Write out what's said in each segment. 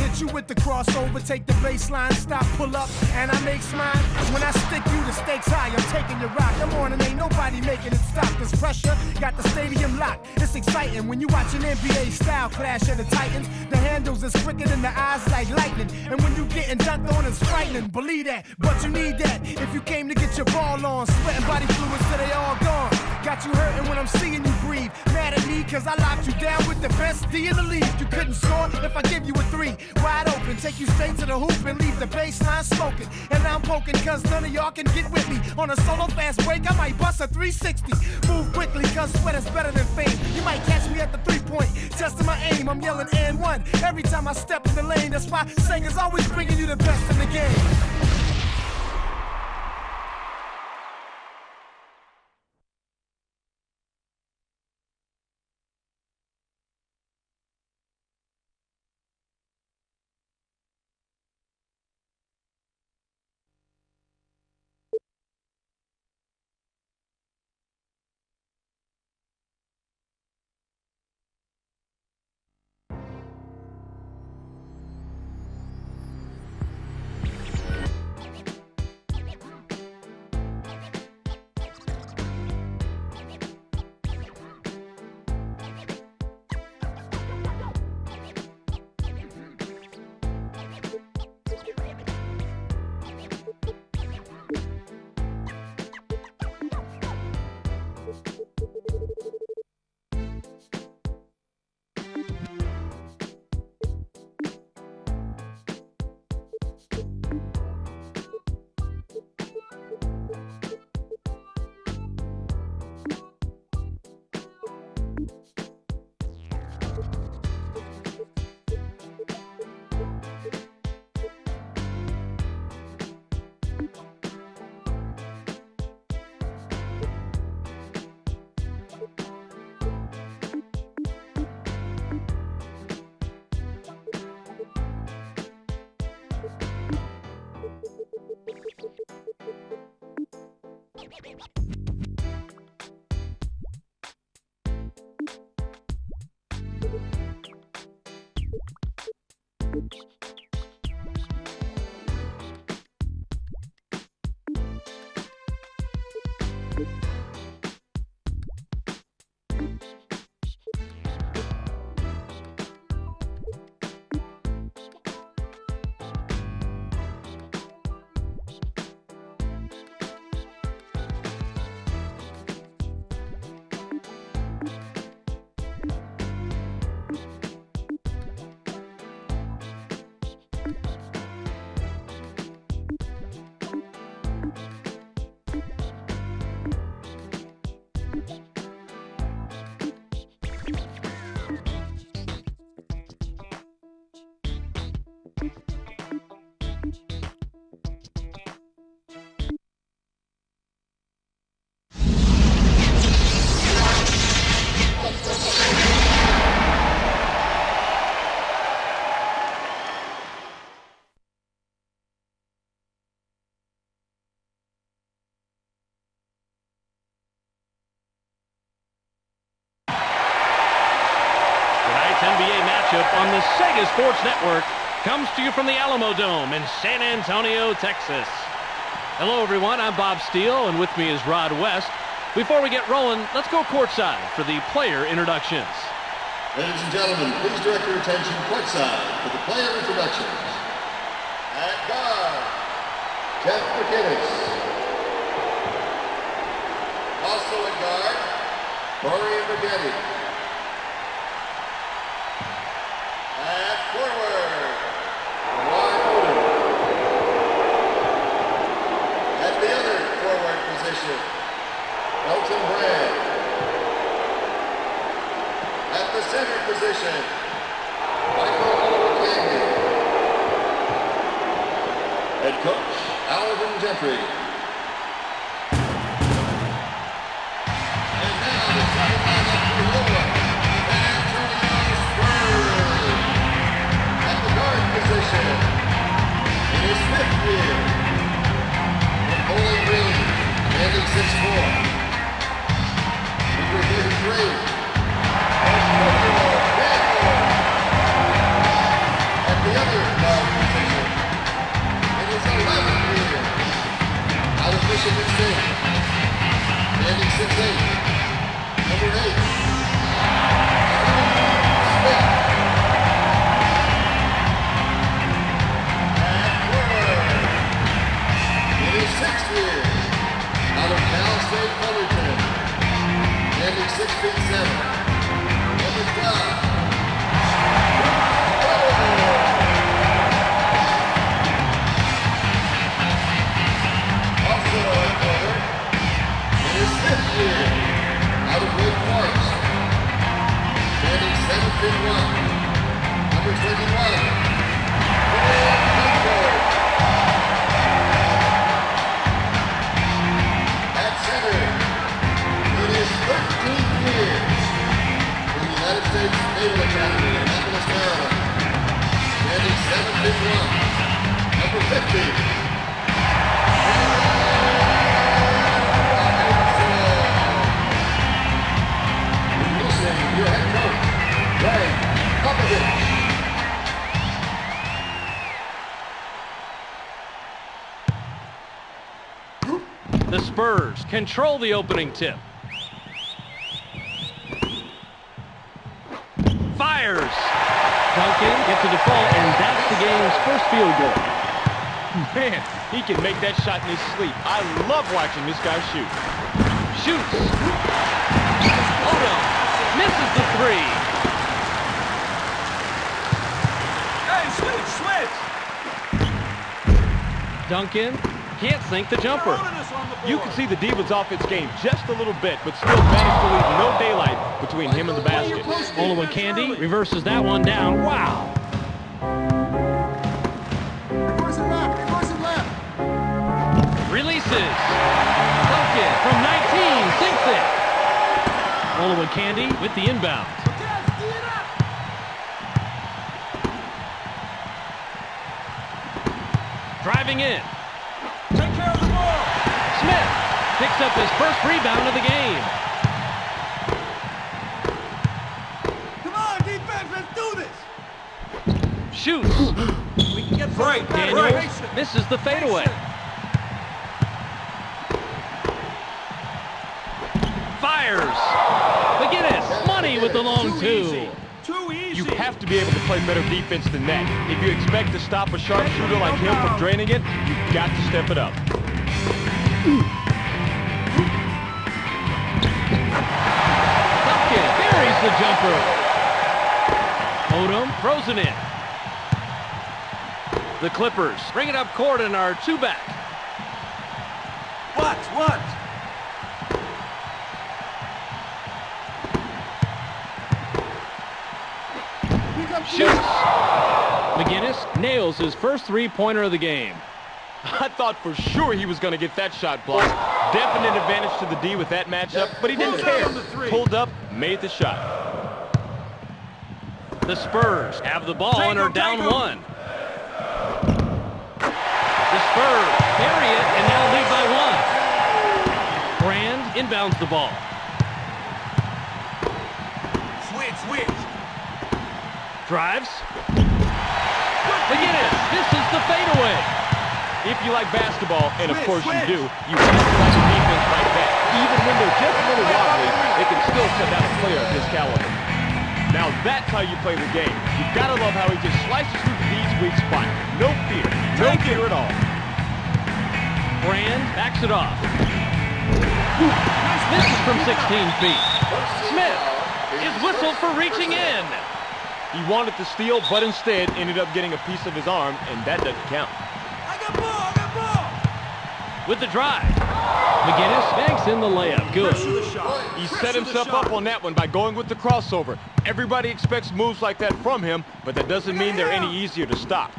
hit you with the crossover, take the baseline, stop, pull up, and I make mine. When I stick you, the stakes high, I'm taking your rock. Come on, and ain't nobody making it stop. This pressure got the stadium locked. It's exciting when you watch an NBA style clash of the Titans. The handles is quicker than the eyes like lightning. And when you getting dunked on, it's frightening. Believe that, but you need that. If you came to get your ball on, sweating body fluids till they all gone. Got you hurting when I'm seeing you breathe. Mad at me cause I locked you down with the best D in the league. You couldn't score if I give you a 3. Wide open, take you straight to the hoop and leave the baseline smoking. And I'm poking cause none of y'all can get with me. On a solo fast break, I might bust a 360. Move quickly cause sweat is better than fame. You might catch me at the 3-point, testing my aim. I'm yelling and one every time I step in the lane. That's why Sega's always bringing you the best in the game. NBA matchup on the Sega Sports Network comes to you from the Alamo Dome in San Antonio, Texas. Hello, everyone. I'm Bob Steele, and with me is Rod West. Before we get rolling, let's go courtside for the player introductions. Ladies and gentlemen, please direct your attention courtside for the player introductions. At guard, Jeff McGinnis. Also at guard, Corey Maggette. At forward, Ron Odom. At the other forward position, Elton Brand. At the center position, Michael Olowokandi. Head coach, Alvin Gentry. And now the second lineup for your San Antonio Spurs. At the guard position, in his 5th year, from Bowling Green, standing 6'4". Number 33. At the other Michigan State. Standing 6'8". Number 8. Smith. And winner. In his 6th year, out of Cal State Fullerton. Standing 6'7". Number 12. Out of Wake Forest, standing 7'1", number 21, at center, in his 13th year in the United States Naval Academy in Annapolis, Maryland, standing 7'1", number 50. Your head coach, Ray Popovich. The Spurs control the opening tip. Fires. Duncan gets a default, and that's the game's first field goal. Man, he can make that shot in his sleep. I love watching this guy shoot. Shoots. Oh no. Misses the three. Hey, switch! Duncan can't sink the jumper. You can see the D was off its game just a little bit, but still managed to leave no daylight between him and the basket. Candy reverses that one down. Wow. Reverse it left. Releases. Duncan from 19 sinks it. Candy with the inbound. Driving in. Take care of the ball! Smith picks up his first rebound of the game. Come on, defense, let's do this! Shoots. We can get Right, Daniels misses the fadeaway. Fires. McGinnis, money with the long two. Too easy! You have to be able to play better defense than that. If you expect to stop a sharpshooter like him from draining it, you've got to step it up. Duncan buries the jumper. Odom throws it in. The Clippers bring it up court in our two-back. What? Shoots. McGinnis nails his first three-pointer of the game. I thought for sure he was going to get that shot blocked. Definite advantage to the D with that matchup, but he didn't care. Pulled up, made the shot. The Spurs have the ball and are down one. The Spurs bury it and now lead by one. Brand inbounds the ball. Switch! Drives. McGinnis misses the fadeaway. If you like basketball, and of course you do, you have to like a defense like that. Even when they're just a little wobbly, they can still send out a player of this caliber. Now that's how you play the game. You've got to love how he just slices through the D's weak spot. No fear. No fear at all. Brand backs it off. Misses from 16 feet. Smith is whistled for reaching in. He wanted to steal, but instead ended up getting a piece of his arm, and that doesn't count. I got ball! With the drive. McGinnis banks in the layup. Good. He set himself up on that one by going with the crossover. Everybody expects moves like that from him, but that doesn't mean they're any easier to stop.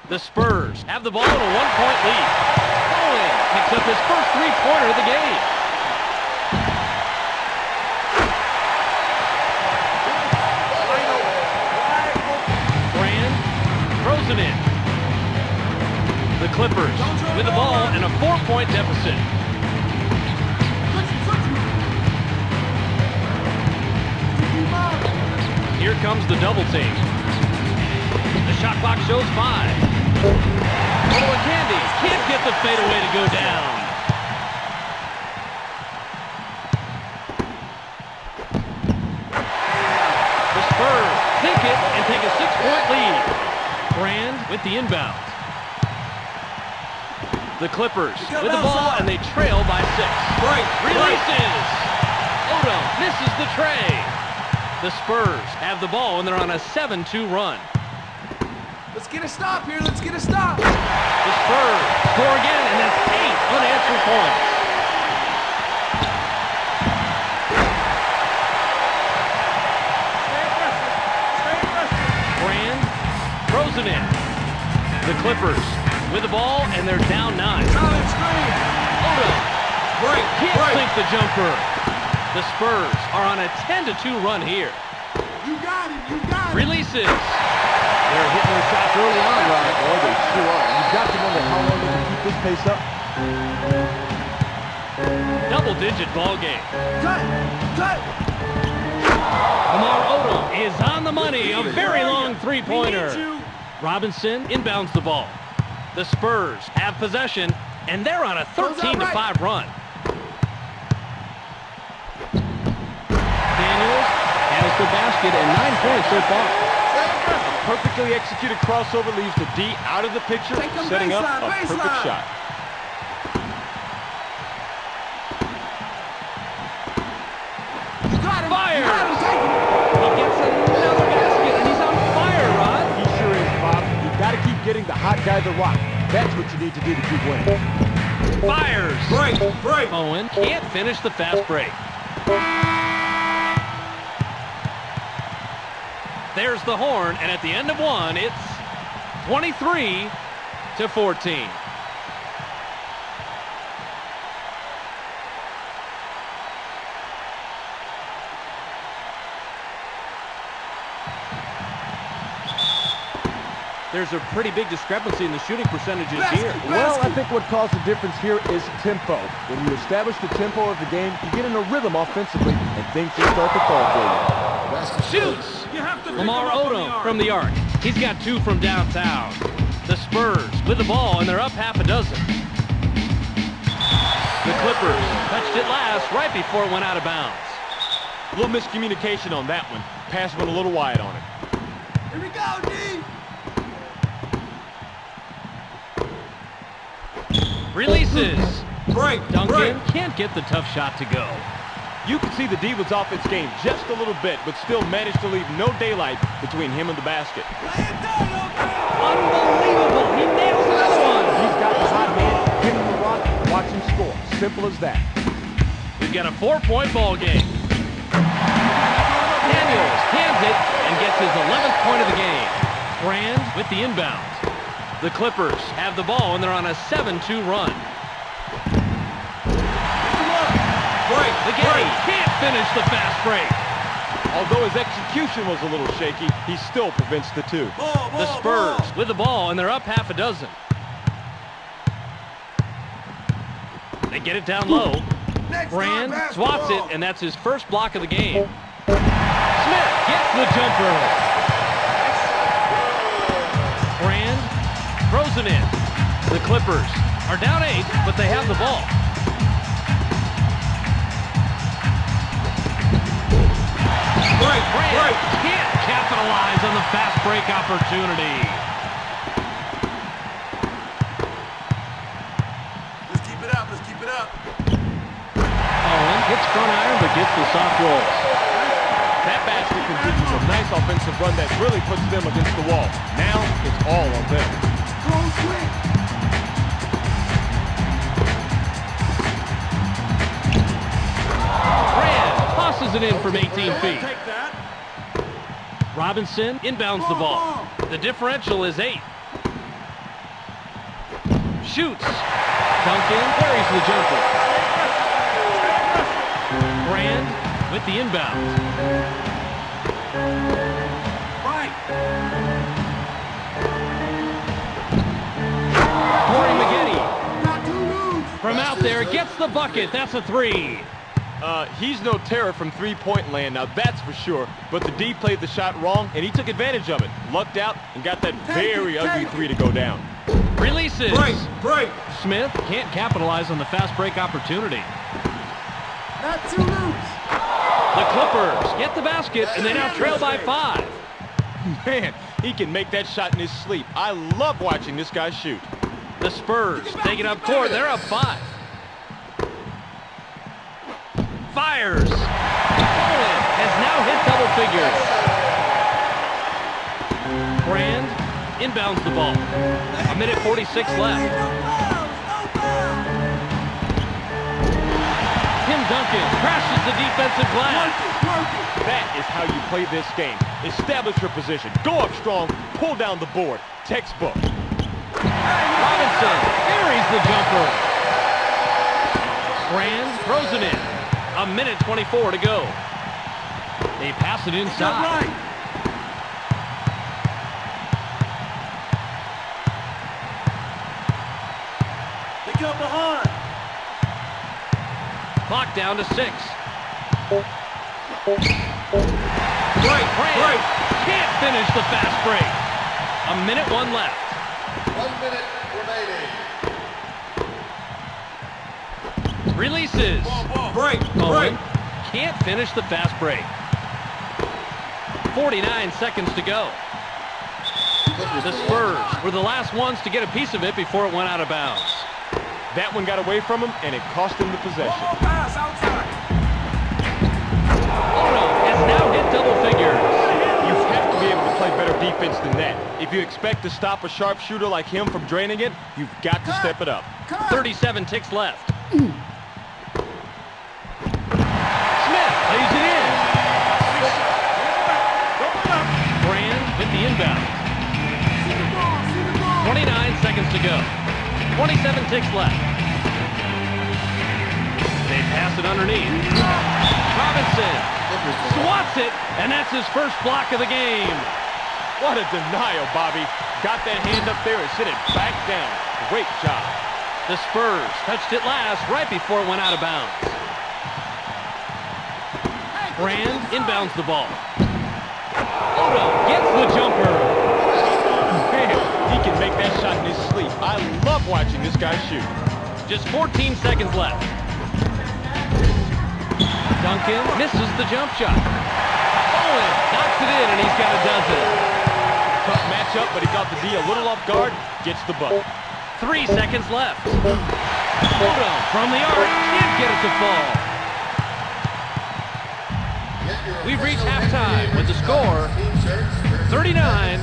The Spurs have the ball in a one-point lead. Owen picks up his first three-pointer of the game. Brand throws it in. The Clippers with the ball and a 4-point deficit. Here comes the double team. The shot clock shows 5. Candy can't get the fadeaway to go down. with the inbound. The Clippers with the ball, and they trail by 6. Releases. Odom misses the tray. The Spurs have the ball, and they're on a 7-2 run. Let's get a stop here. Let's get a stop. The Spurs score again, and that's 8 unanswered points. Brand throws it in. The Clippers with the ball, and they're down 9. Odom can't sink the jumper. The Spurs are on a 10-2 run here. You got it. You got it. Releases. They're hitting their shots early on, Rod. Oh, they sure are. You've got to wonder how long they can keep this pace up. Double-digit ball game. Cut. Lamar Odom is on the money. A very long three-pointer. Robinson inbounds the ball. The Spurs have possession, and they're on a 13-5 run. Daniels has the basket and 9 points so far. Perfectly executed crossover leaves the D out of the picture, setting up a perfect shot. Fire! He gets another basket, and he's on fire, Rod. He sure is, Bob. You've got to keep getting the hot guy the rock. That's what you need to do to keep winning. Fires! Break! Owen can't finish the fast break. There's the horn, and at the end of one, it's 23-14. There's a pretty big discrepancy in the shooting percentages here. Well, I think what caused the difference here is tempo. When you establish the tempo of the game, you get in a rhythm offensively, and things just start to fall for you. Shoots! Lamar Odom from the arc. He's got 2 from downtown. The Spurs with the ball, and they're up half a dozen. The Clippers touched it last right before it went out of bounds. A little miscommunication on that one. Pass went a little wide on it. Here we go, D. Releases. Duncan can't get the tough shot to go. You could see the D was off its game just a little bit, but still managed to leave no daylight between him and the basket. Unbelievable. He nails another one. He's got the hot man, hit him the rock, watch him score. Simple as that. We've got a 4-point ball game. Daniels hands it and gets his 11th point of the game. Brand with the inbound. The Clippers have the ball, and they're on a 7-2 run. The Getty can't finish the fast break. Although his execution was a little shaky, he still prevents the 2. The Spurs with the ball, and they're up half a dozen. They get it down low. Brand swats it, and that's his first block of the game. Smith gets the jumper. Brand throws it in. The Clippers are down 8, but they have the ball. Brand can't capitalize on the fast break opportunity. Let's keep it up. Owen hits front iron, but gets the soft roll. That basket continues a nice offensive run that really puts them against the wall. Now it's all on them. Brand tosses it in from 18 feet. Robinson inbounds the ball. The differential is 8. Shoots. Duncan buries the jumper. Brand with the inbound. Corey Maggette from out there gets the bucket. That's a 3. He's no terror from three-point land, now that's for sure. But the D played the shot wrong, and he took advantage of it. Lucked out and got that very ugly 3 to go down. Releases. Break. Smith can't capitalize on the fast break opportunity. Not too loose. The Clippers get the basket, and they now trail by 5. Man, he can make that shot in his sleep. I love watching this guy shoot. The Spurs take it up court. They're up 5. Fires. Bowen has now hit double figures. Brand inbounds the ball. 1:46 left. Tim Duncan crashes the defensive glass. That is how you play this game. Establish your position. Go up strong. Pull down the board. Textbook. Robinson buries the jumper. Brand throws it in. 1:24 to go. They pass it inside. They come behind. Clock down to 6. Break. Can't finish the fast break. 1:01 left. 1 minute remaining. Releases. Break. Bowen can't finish the fast break. 49 seconds to go. The Spurs were the last ones to get a piece of it before it went out of bounds. That one got away from him, and it cost him the possession. Pass outside. Ono has now hit double figures. You have to be able to play better defense than that. If you expect to stop a sharpshooter like him from draining it, you've got to step it up. 37 ticks left. Smith lays it in. Brand with the inbound. 29 seconds to go. 27 ticks left. They pass it underneath. Robinson swats it, and that's his first block of the game. What a denial, Bobby. Got that hand up there and sent it back down. Great job. The Spurs touched it last right before it went out of bounds. Brand inbounds the ball. Ono gets the jumper. Man, he can make that shot in his sleep. I love watching this guy shoot. Just 14 seconds left. Duncan misses the jump shot. Owen knocks it in, and he's got a dozen. Tough matchup, but he got the D a little off guard. Gets the bucket. 3 seconds left. Ono from the arc can't get it to fall. We've reached halftime with the score 39-30.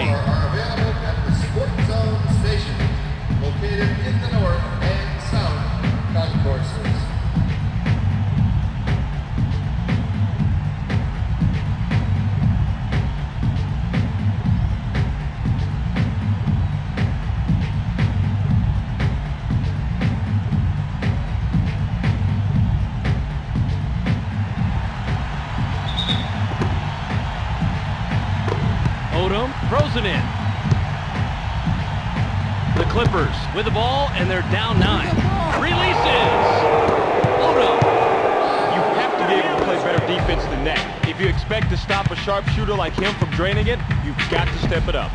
Are available at the Sport Zone station, located in the north and south concourses. Odom throws it in. The Clippers with the ball, and they're down 9. Releases. Odom. You have to be able to play better defense than that. If you expect to stop a sharpshooter like him from draining it, you've got to step it up.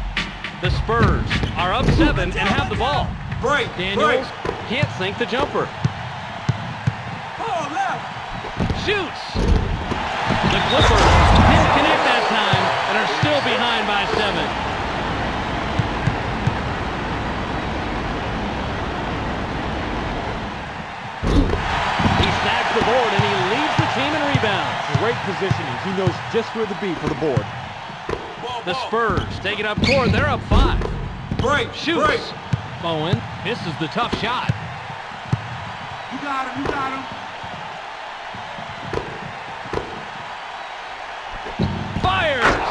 The Spurs are up 7 and have the ball. Break. Daniels can't sink the jumper. Oh, left. Shoots. The Clippers didn't connect that time and are still behind by 7. He snags the board and he leads the team in rebounds. Great positioning. He knows just where to be for the board. The Spurs take it up court. They're up 5. Break. Shoots. Bowen misses the tough shot. You got him. Fires.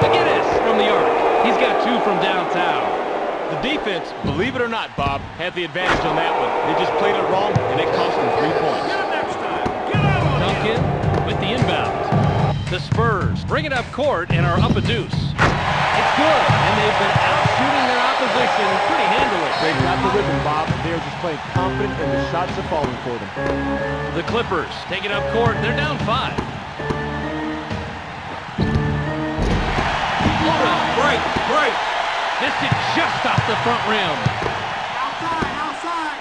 McGinnis from the arc. He's got 2 from downtown. The defense, believe it or not, Bob, had the advantage on that one. They just played it wrong, and it cost them 3 points. Get him next time. Get him. Duncan with the inbound. The Spurs bring it up court and are up a deuce. It's good, and they've been out-shooting their opposition pretty handily. They've got the rhythm, Bob. They are just playing confident, and the shots are falling for them. The Clippers take it up court. They're down 5. Break. Missed it just off the front rim. Outside.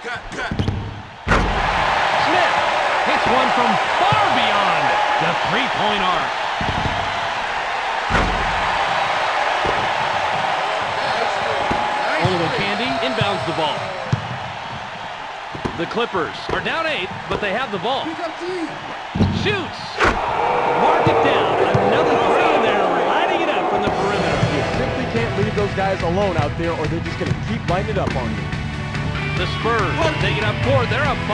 Cut. Smith hits one from far beyond the three-point arc. Candy inbounds the ball. The Clippers are down 8, but they have the ball. Shoots. Mark it down. Another three in there, lighting it up from the perimeter. You simply can't leave those guys alone out there, or they're just going to keep lighting it up on you. The Spurs take it up court. They're up 5.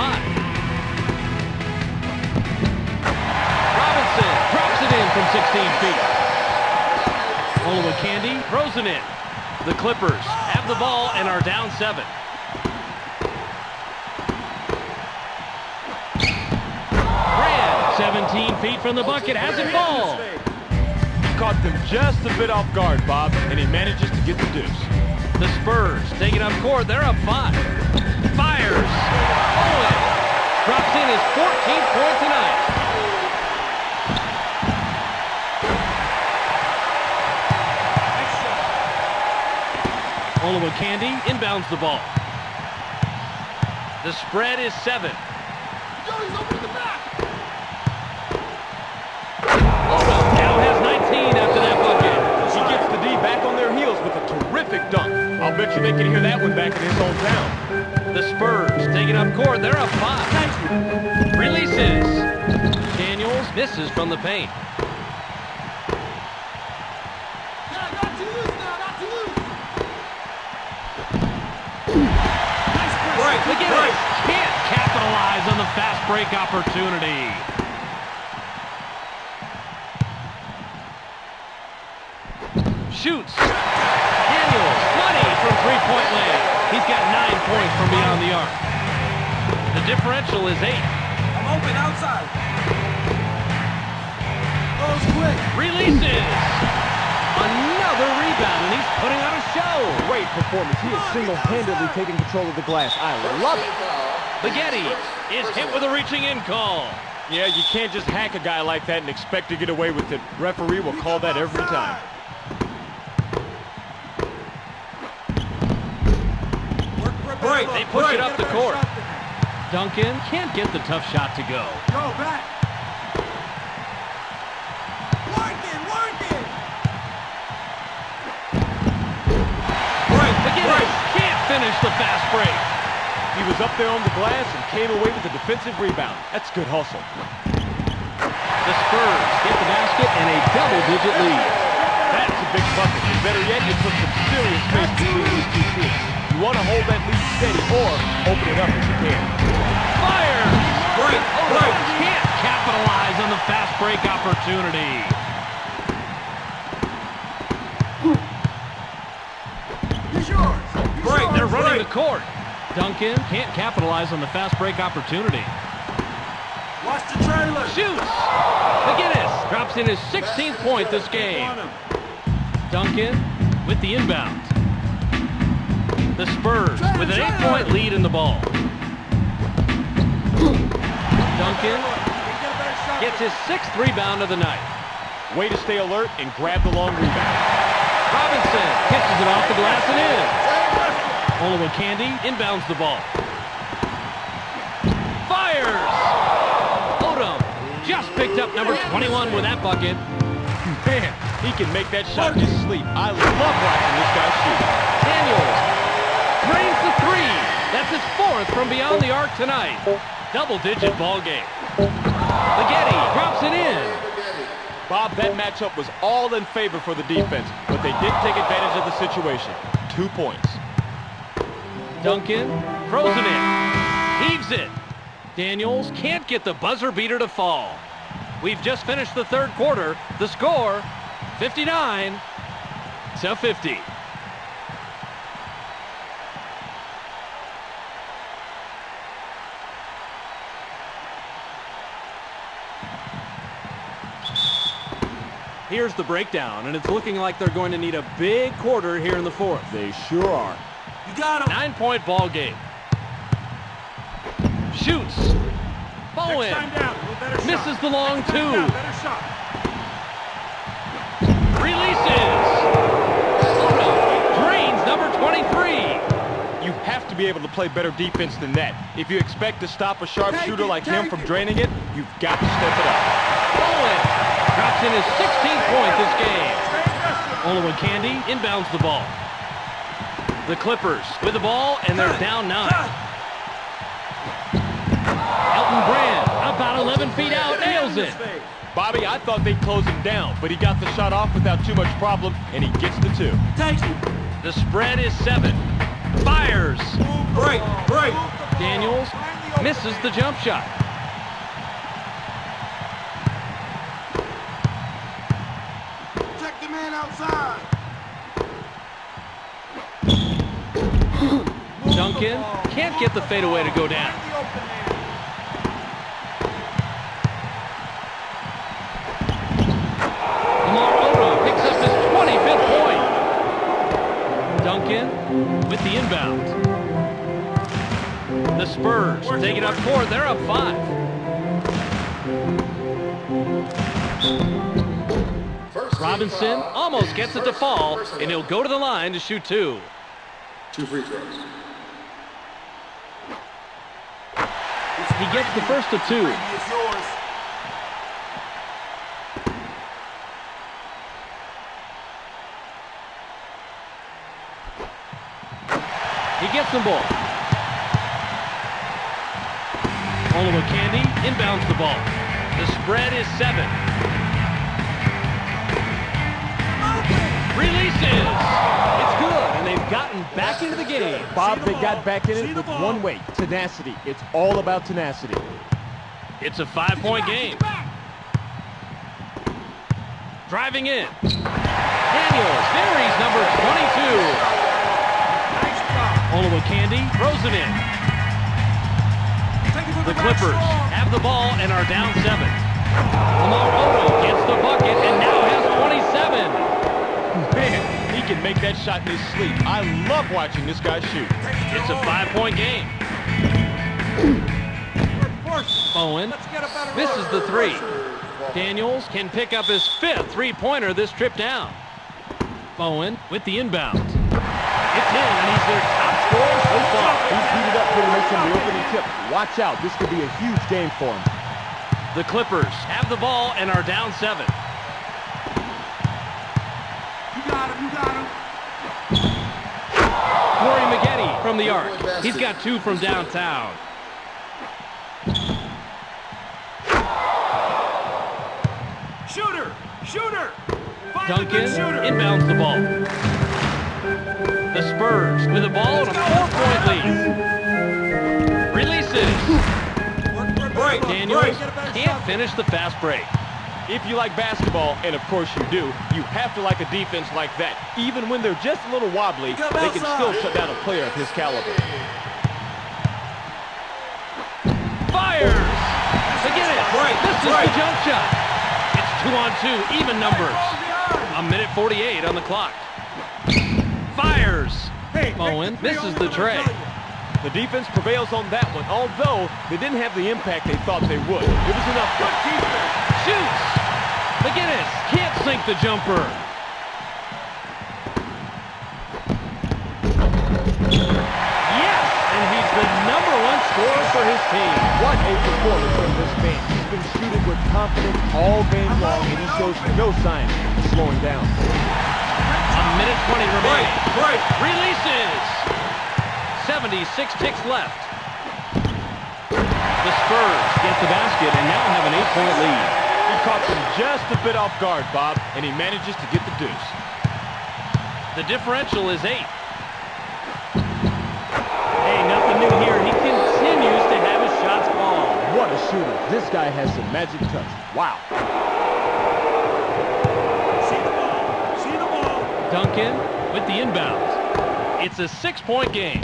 Robinson drops it in from 16 feet. Candy throws it in. The Clippers have the ball and are down 7. Brand, 17 feet from the bucket, has it ball. He caught them just a bit off guard, Bob, and he manages to get the deuce. The Spurs take it up court. They're up 5. Fires. Owen drops in his 14th point tonight. Candy inbounds the ball. The spread is 7. Now has 19 after that bucket. He gets the D back on their heels with a terrific dunk. I'll bet you they can hear that one back in his hometown. The Spurs taking up court. They're up 5. Releases. Daniels misses from the paint. Can't capitalize on the fast break opportunity. Shoots. Daniels, money from three-point land. He's got 9 points from beyond the arc. The differential is 8. I'm open outside. Goes quick. Releases. Another rebound, and he's putting on a show. Great performance. He is single-handedly taking control of the glass. I love it. Baghetti is hit with a reaching in call. Yeah, you can't just hack a guy like that and expect to get away with it. Referee will call that every time. Break. They push it up the court. Duncan can't get the tough shot to go. Go back. Work it. Baghetti can't finish the fast break. He was up there on the glass and came away with a defensive rebound. That's good hustle. The Spurs get the basket and a double-digit lead. That's a big bucket. Better yet, you put some serious space between these two teams. You want to hold that lead steady or open it up if you can. Fires! Break! Can't capitalize on the fast break opportunity. They're running the court. Duncan can't capitalize on the fast break opportunity. Watch the trailer. Shoots. McGinnis drops in his 16th point this game. Duncan with the inbound. The Spurs with an 8-point lead in the ball. Duncan gets his 6th rebound of the night. Way to stay alert and grab the long rebound. Robinson kisses it off the glass and in. Candy inbounds the ball. Fires! Odom just picked up number 21 with that bucket. Man, he can make that shot in his sleep. I love watching this guy shoot. Daniels drains the 3. That's his 4th from beyond the arc tonight. Double-digit ball game. Baghetti drops it in. Bob, that matchup was all in favor for the defense, but they did take advantage of the situation. 2 points. Duncan throws it in. Heaves it. Daniels can't get the buzzer beater to fall. We've just finished the third quarter. The score, 59-50. Here's the breakdown, and it's looking like they're going to need a big quarter here in the fourth. They sure are. You got him. 9-point ball game. Shoots. Bowen misses the long 2. Releases. Drains number 23. You have to be able to play better defense than that. If you expect to stop a sharpshooter like him from draining it, you've got to step it up. Bowen puts in his 16th point this game. Olowokandi inbounds the ball. The Clippers with the ball, and they're down 9. Elton Brand, about 11 feet out, nails it. Bobby, I thought they'd close him down, but he got the shot off without too much problem, and he gets the 2. The spread is 7. Fires. Break. Daniels misses the jump shot. Check the man outside. Duncan can't get the fadeaway to go down. Lamar Odom picks up his 25th point. Duncan with the inbound. The Spurs take it up 4. They're up 5. Robinson almost gets it to fall, and he'll go to the line to shoot 2. 2 free throws. He gets the first of 2. It's yours. He gets them both. Olowokandi inbounds the ball. The spread is 7. Releases. It's good, and they've gotten back into the game. Bob, they got back in it with one way, tenacity. It's all about tenacity. It's a 5-point game. Driving in. Daniels, Barry's number 22. Olowokandi throws it in. The Clippers have the ball and are down 7. Lamar Odom gets the bucket and now has 27. Man, he can make that shot in his sleep. I love watching this guy shoot. It's a 5-point game. Bowen misses the 3. Daniels can pick up his 5th 3-pointer this trip down. Bowen with the inbound. It's in, and he's their top scorer so far. He's heated up pretty much from the opening tip. Watch out. This could be a huge game for him. The Clippers have the ball and are down 7. You got him. Corey Maggette from the arc. He's got 2 from downtown. Shooter. Duncan inbounds the ball. The Spurs with the ball and a 4-point lead. Releases. Daniels can't finish the fast break. If you like basketball, and of course you do, you have to like a defense like that. Even when they're just a little wobbly, they can still shut down a player of his caliber. Fires! Again, this is the jump shot. It's 2-on-2, even numbers. 1:48 on the clock. Fires! Bowen misses the tray. The defense prevails on that one, although they didn't have the impact they thought they would. It was enough. Good defense. Shoots! McGinnis can't sink the jumper. Yes! And he's the #1 scorer for his team. What a performance from this man. He's been shooting with confidence all game long, and he shows no signs of slowing down. 1:20 remaining. Releases! 76 ticks left. The Spurs get the basket and now have an 8-point lead. He caught them just a bit off guard, Bob, and he manages to get the deuce. The differential is 8. Hey, nothing new here. He continues to have his shots fall. What a shooter. This guy has some magic touch. Wow. See the ball. Duncan with the inbound. It's a 6-point game.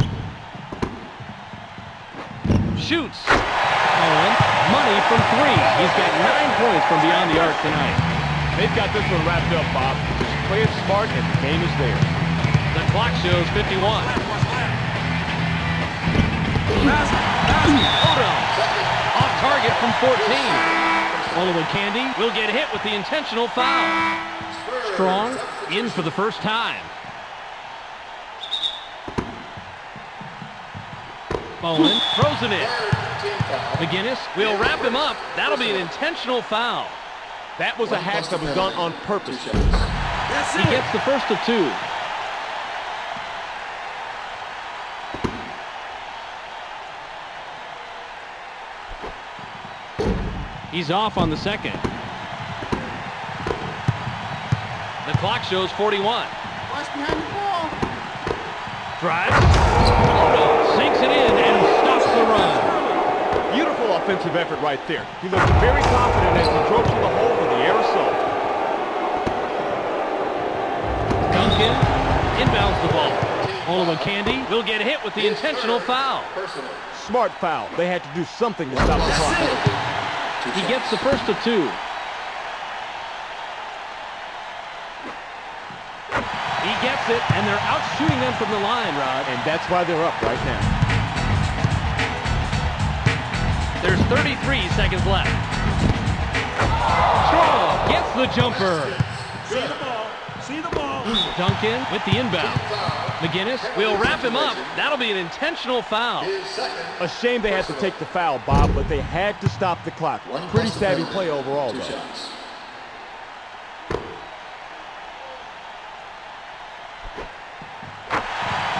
Shoots. Owen, money from 3. He's got 9 points from beyond the arc tonight. They've got this one wrapped up, Bob. Just play it smart and the game is there. The clock shows 51. Odom off target from 14. Olowokandi will get hit with the intentional foul. Strong in for the first time. Bowen throws it in. McGinnis will wrap him up. That'll be an intentional foul. That was a hack that was done on purpose. He gets the first of 2. He's off on the second. The clock shows 41. Watch behind the ball. Drives. Sinks it in and stops the run. Beautiful offensive effort right there. He looked very confident as he drove to the hole for the air assault. Duncan inbounds the ball. Oliver Candy will get hit with the intentional foul. Smart foul. They had to do something to stop the clock. He gets the first of 2. He gets it, and they're out shooting them from the line, Rod. And that's why they're up right now. There's 33 seconds left. Strong gets the jumper. See the ball. See the ball. Duncan with the inbound. McGinnis will wrap him up. That'll be an intentional foul. A shame they had to take the foul, Bob, but they had to stop the clock. Pretty savvy play overall, though.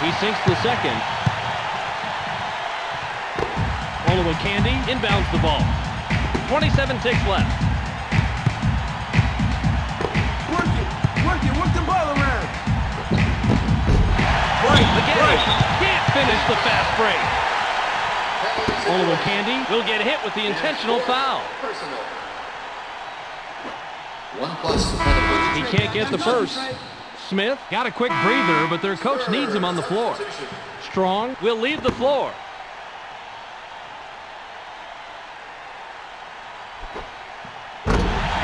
He sinks the second. Oliver Candy inbounds the ball. 27 ticks left. Work the ball around. McGinnis can't finish the fast break. Oliver Candy will get hit with the intentional foul. He can't get the first. Smith got a quick breather, but their coach needs him on the floor. Strong will leave the floor.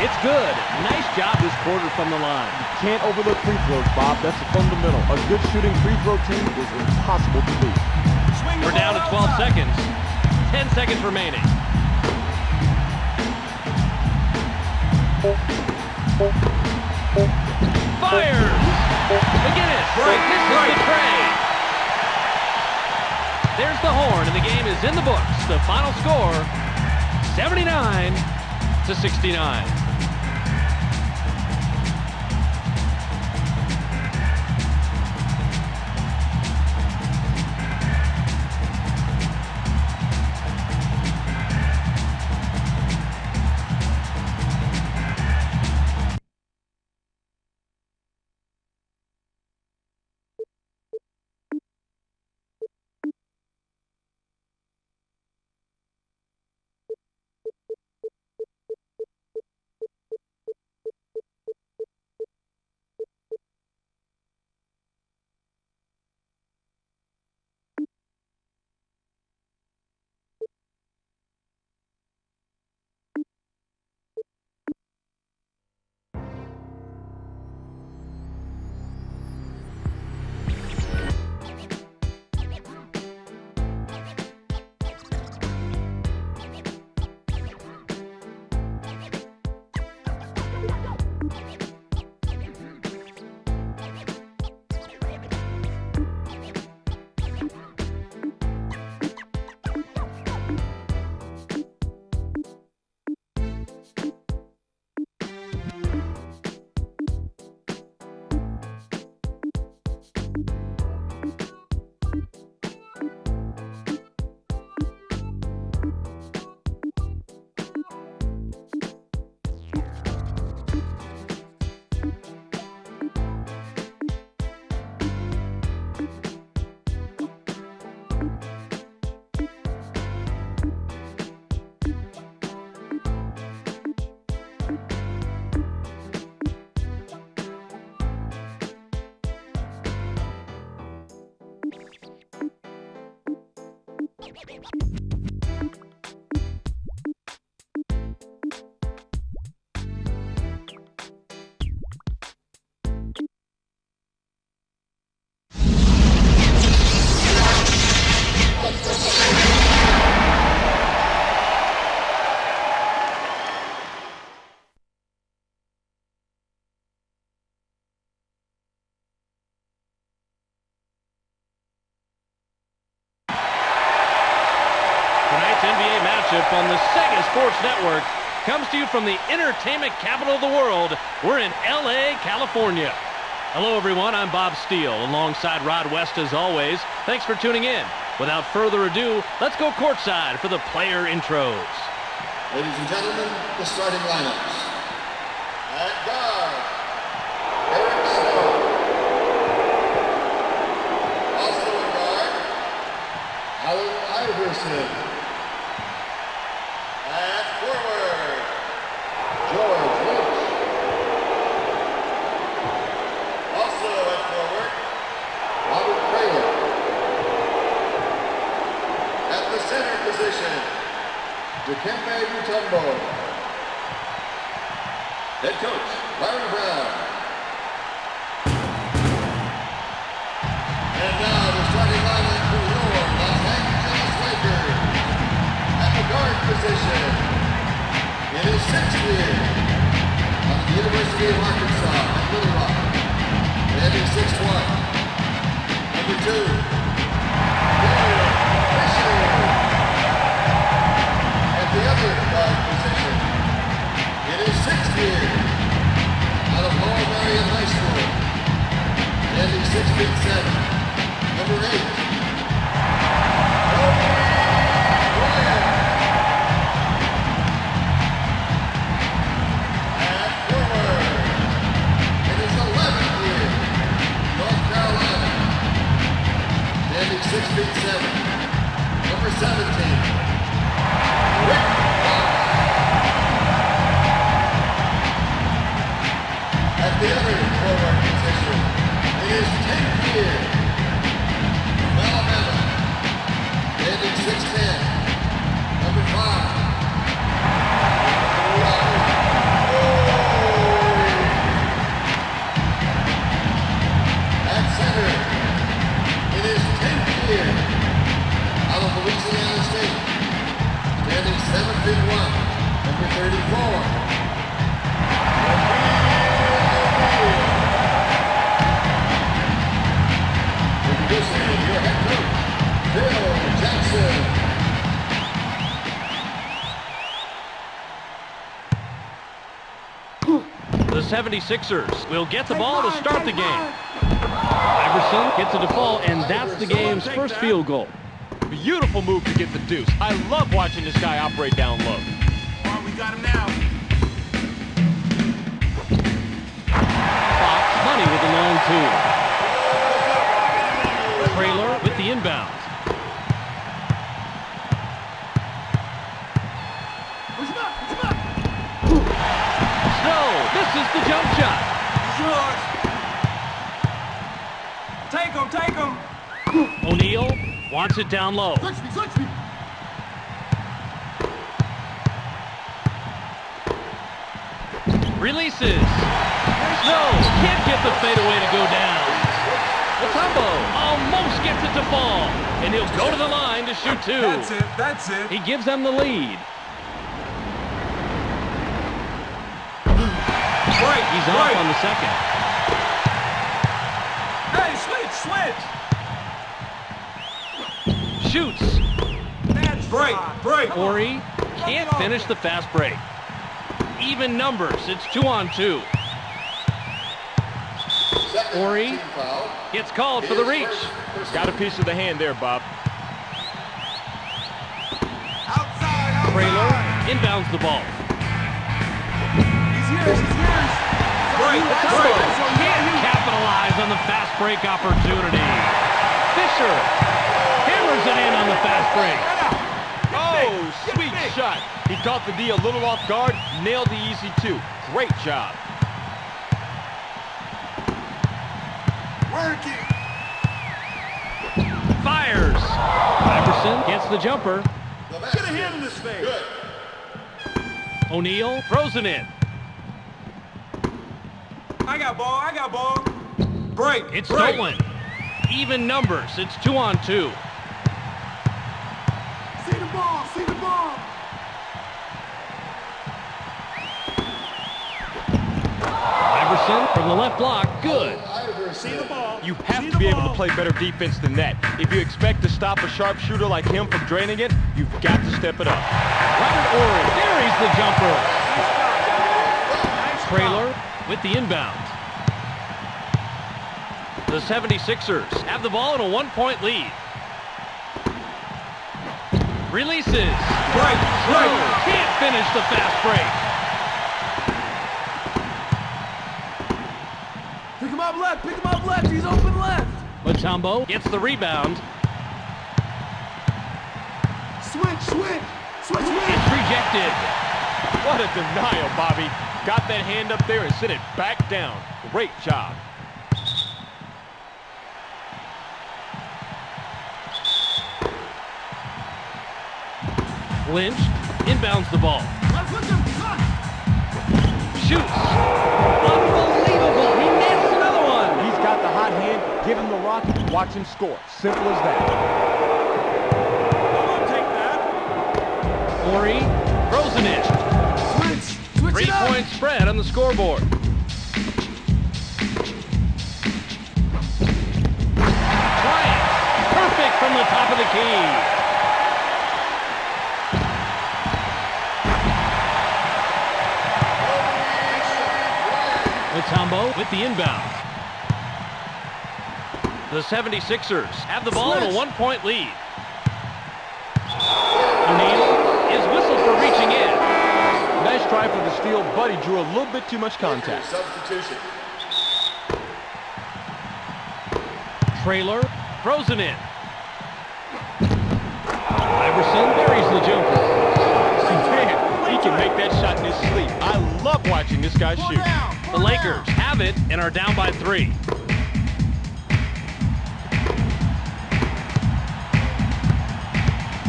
It's good. Nice job this quarter from the line. Can't overlook free throws, Bob. That's a fundamental. A good shooting free throw team is impossible to beat. We're down to 12 seconds. 10 seconds remaining. Fires! McGinnis misses the tray. There's the horn, and the game is in the books. The final score, 79-69. On the Sega Sports Network comes to you from the entertainment capital of the world. We're in L.A., California. Hello, everyone. I'm Bob Steele, alongside Rod West as always. Thanks for tuning in. Without further ado, let's go courtside for the player intros. Ladies and gentlemen, the starting lineups. At guard, Eric Snow. Also at guard, Allen Iverson. At forward, George Lynch. Also at forward, Robert Craylor. At the center position, Dikembe Mutombo. Head coach, Larry Brown. And now the starting lineup for your Los Angeles Lakers. At the guard position, in his 6th year, at the University of Arkansas at Little Rock, landing 6'1". Number 2, Derek Fisher. At the other guard position, in his 6th year, out of Lower Marion High School, landing 6'7", number 8, Kobe Bryant. At forward, in his 11th year, North Carolina, landing 6'7", number 17, Rick Fox. At the other forward position, in his 10th year, from Alabama, landing 6'10", number 5, Robert Horry. At center, in his 10th year, out of Louisiana State, standing 7'1", number 34. Introducing your head coach, Phil Jackson. The 76ers will get the ball to start the game. Iverson gets a default, and that's the game's first field goal. Beautiful move to get the deuce. I love watching this guy operate down low. All right, we got him now. Fox, Money with the long two. Craylor with the inbound. Snow misses the jump shot. Take him. O'Neal wants it down low. Touch me. Releases. Snow can't get the fadeaway to go down. Mutombo almost gets it to fall, and he'll go to the line to shoot 2. That's it. He gives them the lead. He's off on the second. Hey, switch. Shoots. That's break. Horry can't finish the fast break. Even numbers. It's 2-on-2. Horry gets called for the reach. Got a piece of the hand there, Bob. Outside. Craylor inbounds the ball. He's yours. Mutombo can't capitalize on the fast break opportunity. Fisher hammers it in on the fast break. Oh, sweet shot. He caught the D a little off guard, nailed the easy 2. Great job. Work it. Fires. Iverson gets the jumper. Get a hand in his face. Good. O'Neal throws it in. I got ball. Break. It's stolen. Even numbers. It's 2-on-2. See the ball. Iverson from the left block, good. See the ball. You have to be able to play better defense than that. If you expect to stop a sharpshooter like him from draining it, you've got to step it up. Robert Ory buries the jumper. Trailer with the inbound. The 76ers have the ball in a 1-point lead. Releases. Right. Can't finish the fast break. Pick him up left, he's open left. Mutombo gets the rebound. Switch. It's rejected. What a denial, Bobby. Got that hand up there and sent it back down. Great job. Lynch inbounds the ball. Shoots. Unbelievable. He nails another one. He's got the hot hand. Give him the rock and watch him score. Simple as that. Take that. Ory throws it in. Switch it up. 3-point spread on the scoreboard. Bryant. Perfect from the top of the key. Mutombo with the inbound. The 76ers have the ball in a 1-point lead. O'Neal is whistled for reaching in. Nice try for the steal, but he drew a little bit too much contact. Substitution. Trailer throws it in. Iverson buries the jumper. Man, he can make that shot in his sleep. I love watching this guy shoot. The Lakers have it and are down by 3.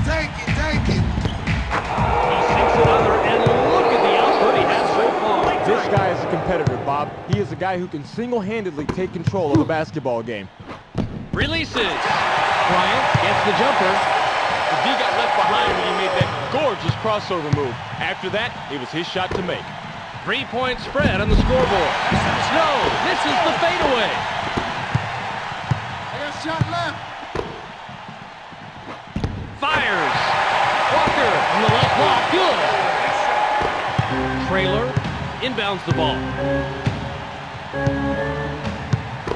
Take it. He sinks another, and look at the output he has so far. This guy is a competitor, Bob. He is a guy who can single-handedly take control of a basketball game. Releases. Bryant gets the jumper. The D got left behind when he made that gorgeous crossover move. After that, it was his shot to make. 3-point spread on the scoreboard. Snow misses the fadeaway. I got a shot left. Fires. Walker from the left block, good. Trailer inbounds the ball.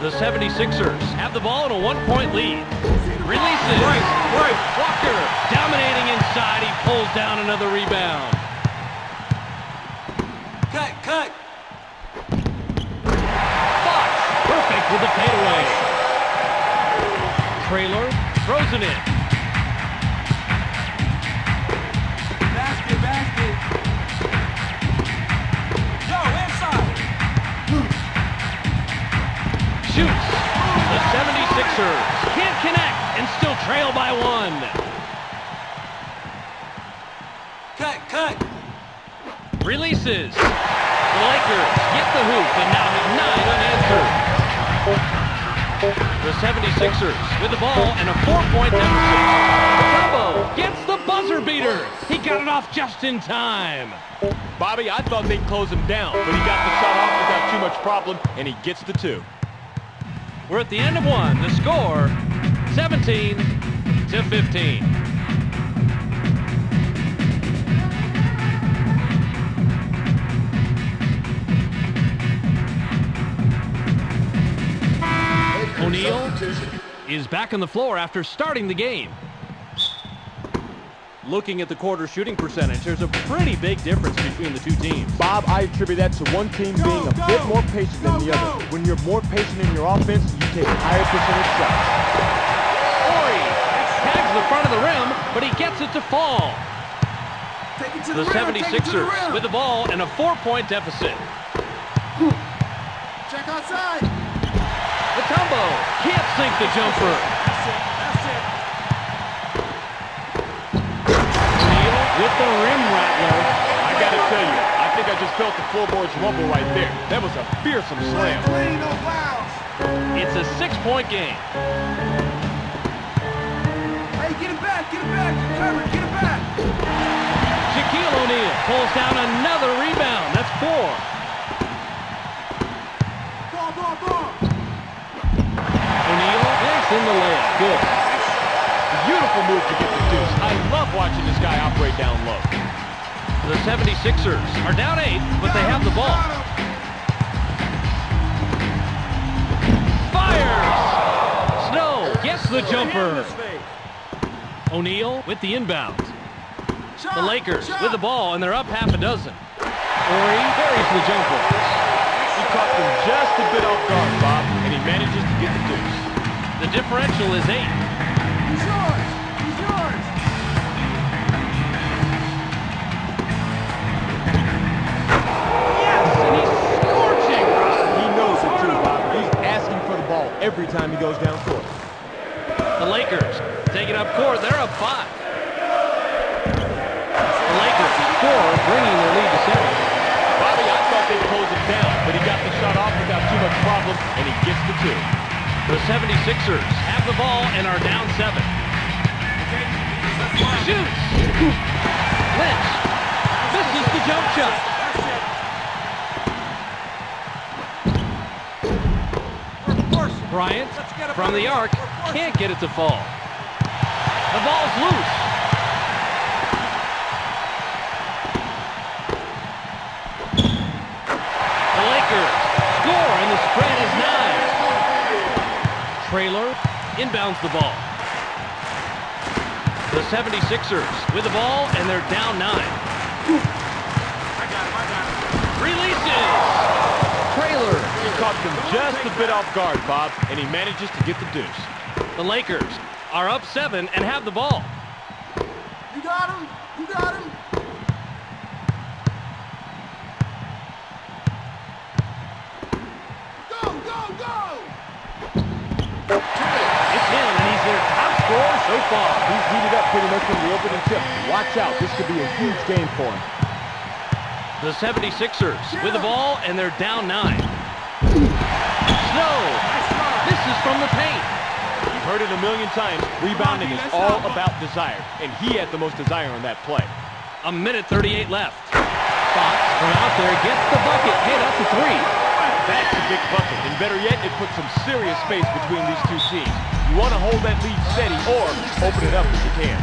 The 76ers have the ball in a 1-point lead. Releases. Right. Walker dominating inside. He pulls down another rebound. Cut. Fox, perfect with the fadeaway. Trailer throws it in. Basket. Yo, inside. Shoots. The 76ers can't connect and still trail by 1. Cut. Releases. The Lakers get the hoop and now have 9 unanswered. The 76ers with the ball and a 4-point deficit. Mutombo gets the buzzer beater. He got it off just in time. Bobby, I thought they'd close him down, but he got the shot off without too much problem, and he gets the 2. We're at the end of 1. The score, 17-15. O'Neal is back on the floor after starting the game. Looking at the quarter shooting percentage, there's a pretty big difference between the two teams. Bob, I attribute that to one team being a bit more patient than the other. When you're more patient in your offense, you take higher percentage shots. Ory tags the front of the rim, but he gets it to fall. The 76ers with the ball and a 4-point deficit. Check outside. Mutombo can't sink the jumper. That's it. O'Neal with the rim rattler. I gotta tell you, I think I just felt the floorboards rumble right there. That was a fearsome slam. Clean, no fouls. It's a 6-point game. Hey, get it back. Kermit, get it back. Shaquille O'Neal pulls down another rebound. That's 4. in the layup. Good. Beautiful move to get the deuce. I love watching this guy operate down low. The 76ers are down 8, but they have the ball. Fires! Snow gets the jumper. O'Neal with the inbound. The Lakers with the ball, and they're up half a dozen. Ori buries the jumper. He caught them just a bit off guard, Bob, and he manages to get the deuce. The differential is 8. He's yours! He's yours! Yes, and he's scorching. He knows it too, Bob. He's asking for the ball every time he goes down court. The Lakers take it up court. They're up 5. The Lakers score, bringing their lead to 7. Bobby, I thought they'd close it down, but he got the shot off without too much problem, and he gets the 2. The 76ers have the ball and are down 7. Shoots! Lynch misses the jump shot. Bryant from the arc can't get it to fall. The ball's loose. The Lakers score and the spread is 9. Trailer inbounds the ball. The 76ers with the ball and they're down 9. Releases. Trailer. He caught them just a bit off guard, Bob, and he manages to get the deuce. The Lakers are up 7 and have the ball. You got him! You got him! Go, go, go! It's him, and he's their top scorer so far. He's heated up pretty much from the opening tip. Watch out. This could be a huge game for him. The 76ers with the ball, and they're down 9. Snow misses from the paint. You've heard it a million times. Rebounding is all about desire, and he had the most desire on that play. A minute 38 left. Fox from out there gets the bucket. Hey, that's a 3. That's a big bucket, and better yet, it puts some serious space between these two teams. You want to hold that lead steady or open it up if you can.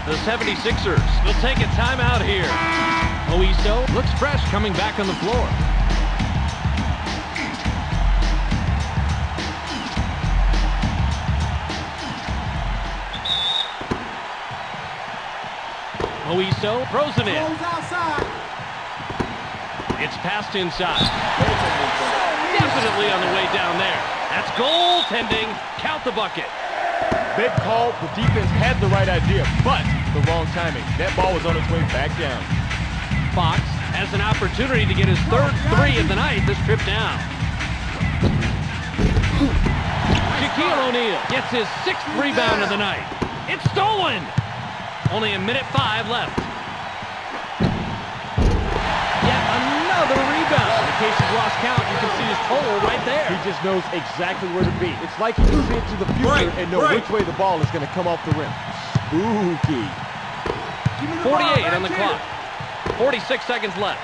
The 76ers will take a timeout here. Oiso looks fresh coming back on the floor. Oiso throws it in. Goes outside. It's passed inside. Definitely on the way down there. That's goaltending. Count the bucket. Big call. The defense had the right idea, but the wrong timing. That ball was on its way back down. Fox has an opportunity to get his third 3 of the night this trip down. Shaquille O'Neal gets his 6th rebound of the night. It's stolen! Only a minute 5 left. Yet another rebound. In case you've lost count, you can see his total right there. He just knows exactly where to be. It's like he can see into the future and know which way the ball is going to come off the rim. Spooky. 48 on the clock. 46 seconds left.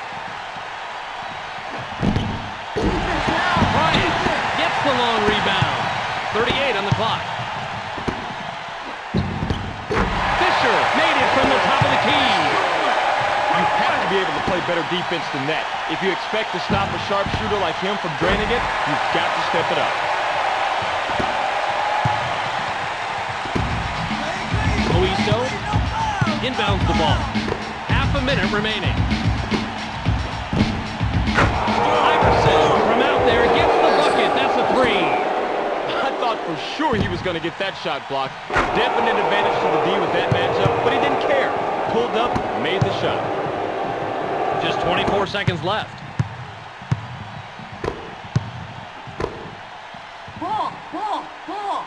Bryant gets the long rebound. 38 on the clock. Fisher made it from the top of the key. You have to be able to play better defense than that. If you expect to stop a sharpshooter like him from draining it, you've got to step it up. Oiso inbounds the ball. Half a minute remaining. Iverson from out there gets the bucket. That's a 3. I thought for sure he was going to get that shot blocked. Definite advantage to the D with that matchup, but he didn't care. Pulled up, made the shot. Just 24 seconds left. Ball, ball, ball.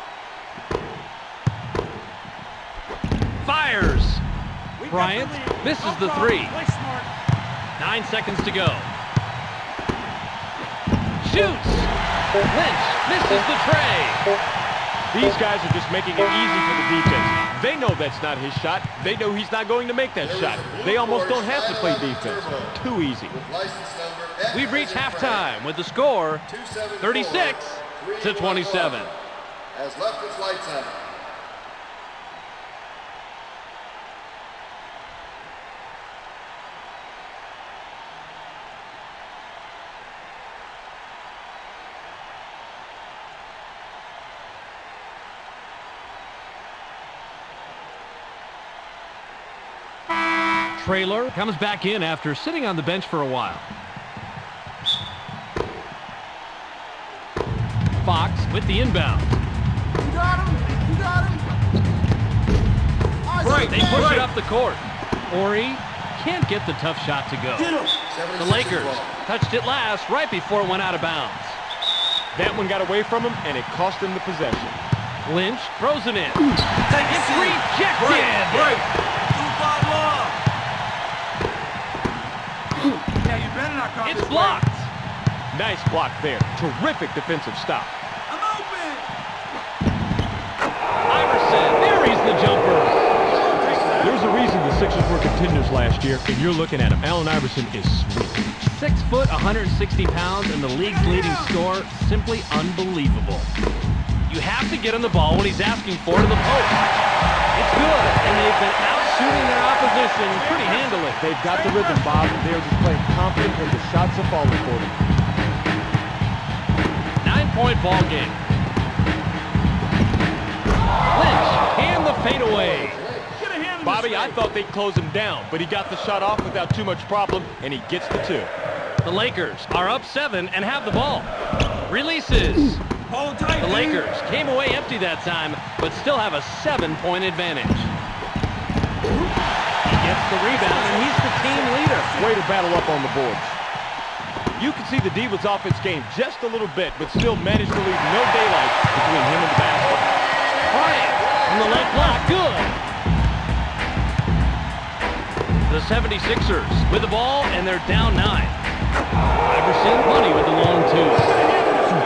Fires. Bryant misses the 3. 9 seconds to go. Shoots. Lynch misses the tray. These guys are just making it easy for the defense. They know that's not his shot. They know he's not going to make that shot. They almost don't have to play defense. Too easy. We've reached halftime with the score 36-27. has left its light center. Trailer comes back in after sitting on the bench for a while. Fox with the inbound. You got him. You got him. Right, they push it up the court. Ori can't get the tough shot to go. The Lakers touched it last right before it went out of bounds. That one got away from him, and it cost him the possession. Lynch throws it in. It's rejected. It's blocked. Nice block there. Terrific defensive stop. I'm open. Iverson buries the jumper. There's a reason the Sixers were contenders last year, and you're looking at him. Allen Iverson is sweet. 6 foot, 160 pounds, and the league's leading scorer. Simply unbelievable. You have to get him the ball when he's asking for it in the post. It's good, and they've been out shooting their opposition pretty handily. They've got the rhythm, Bob. They are just playing confident, and the shots are falling for them. 9-point ball game. Lynch and the fadeaway. Bobby, I thought they'd close him down, but he got the shot off without too much problem, and he gets the 2. The Lakers are up 7 and have the ball. Releases. The Lakers came away empty that time, but still have a 7-point advantage. He gets the rebound, and he's the team leader. Way to battle up on the boards. You can see the D was off its game just a little bit, but still managed to leave no daylight between him and the basket. Bryant from the left block, good. The 76ers with the ball, and they're down 9. Iverson, money with the long 2.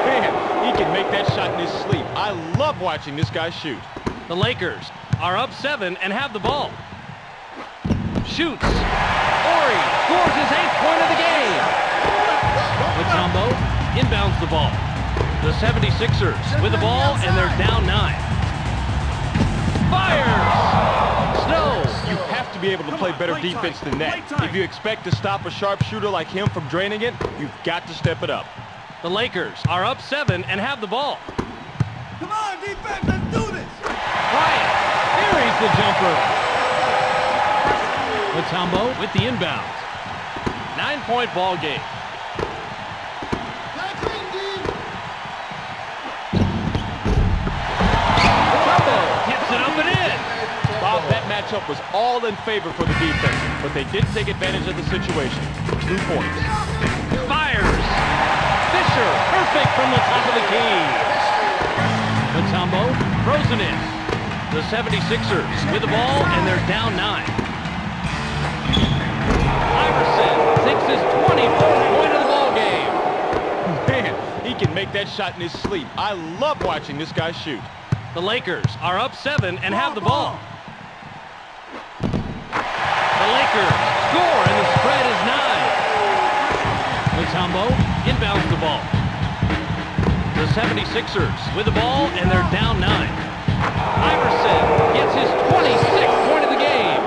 Man, he can make that shot in his sleep. I love watching this guy shoot. The Lakers are up 7 and have the ball. Shoots. Ori scores his 8th point of the game. Mutombo inbounds the ball. The 76ers with the ball, and they're down 9. Fires! Snow. You have to be able to play better defense than that. If you expect to stop a sharpshooter like him from draining it, you've got to step it up. The Lakers are up 7 and have the ball. Come on, defense, let's do this. Bryant buries the jumper. Mutombo with the inbound. 9-point ball game. Mutombo tips it up and in. Bob, that matchup was all in favor for the defense, but they did take advantage of the situation. 2 points. Fires. Fisher, perfect from the top of the key. Mutombo throws it in. The 76ers with the ball, and they're down 9. Iverson takes his 24th point of the ball game. Man, he can make that shot in his sleep. I love watching this guy shoot. The Lakers are up 7 and have the ball. The Lakers score, and the spread is 9. Mutombo inbounds the ball. The 76ers with the ball, and they're down 9. Iverson gets his 26th point of the game.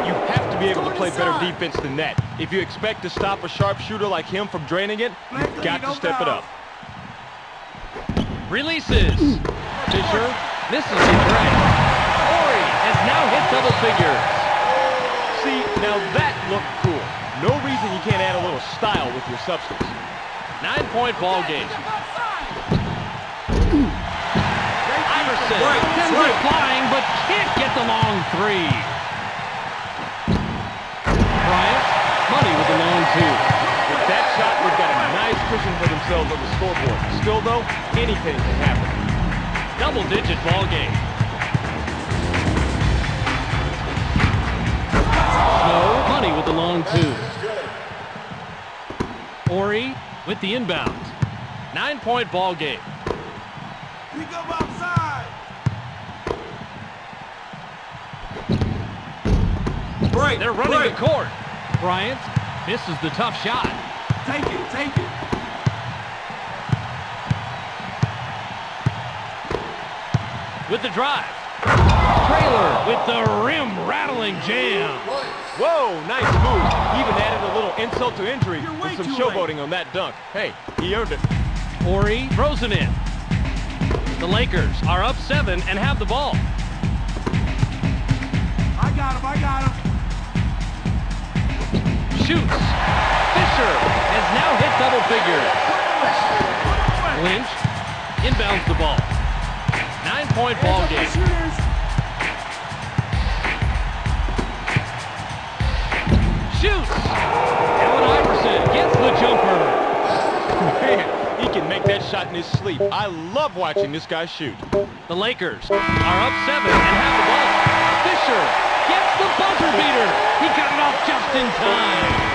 You have to be able to play better defense than that. If you expect to stop a sharpshooter like him from draining it, you've got to step it up. Releases. Fisher misses the tray. Ori has now hit double figures. See, now that looked cool. No reason you can't add a little style with your substance. 9-point ball game. Iverson sends it flying, but can't get the long 3. Bryant, money with the long 2. With that shot, they've got a nice cushion for themselves on the scoreboard. Still, though, anything can happen. Double-digit ball game. Snow, money with the long 2. Ori with the inbound. 9-point ball game. Pick up outside. They're running the court. Bryant misses the tough shot. Take it, take it. with the drive. Trailer with the rim-rattling jam. Whoa, nice move. Even added a little insult to injury with some showboating on that dunk. Hey, he earned it. Horry throws it in. The Lakers are up 7 and have the ball. I got him. Shoots. Fisher has now hit double figures. Lynch inbounds the ball. 9-point ball game. Shoots. Allen Iverson gets the jumper. Man, he can make that shot in his sleep. I love watching this guy shoot. The Lakers are up 7 and have the ball. Fisher gets the buzzer beater. He got it off just in time.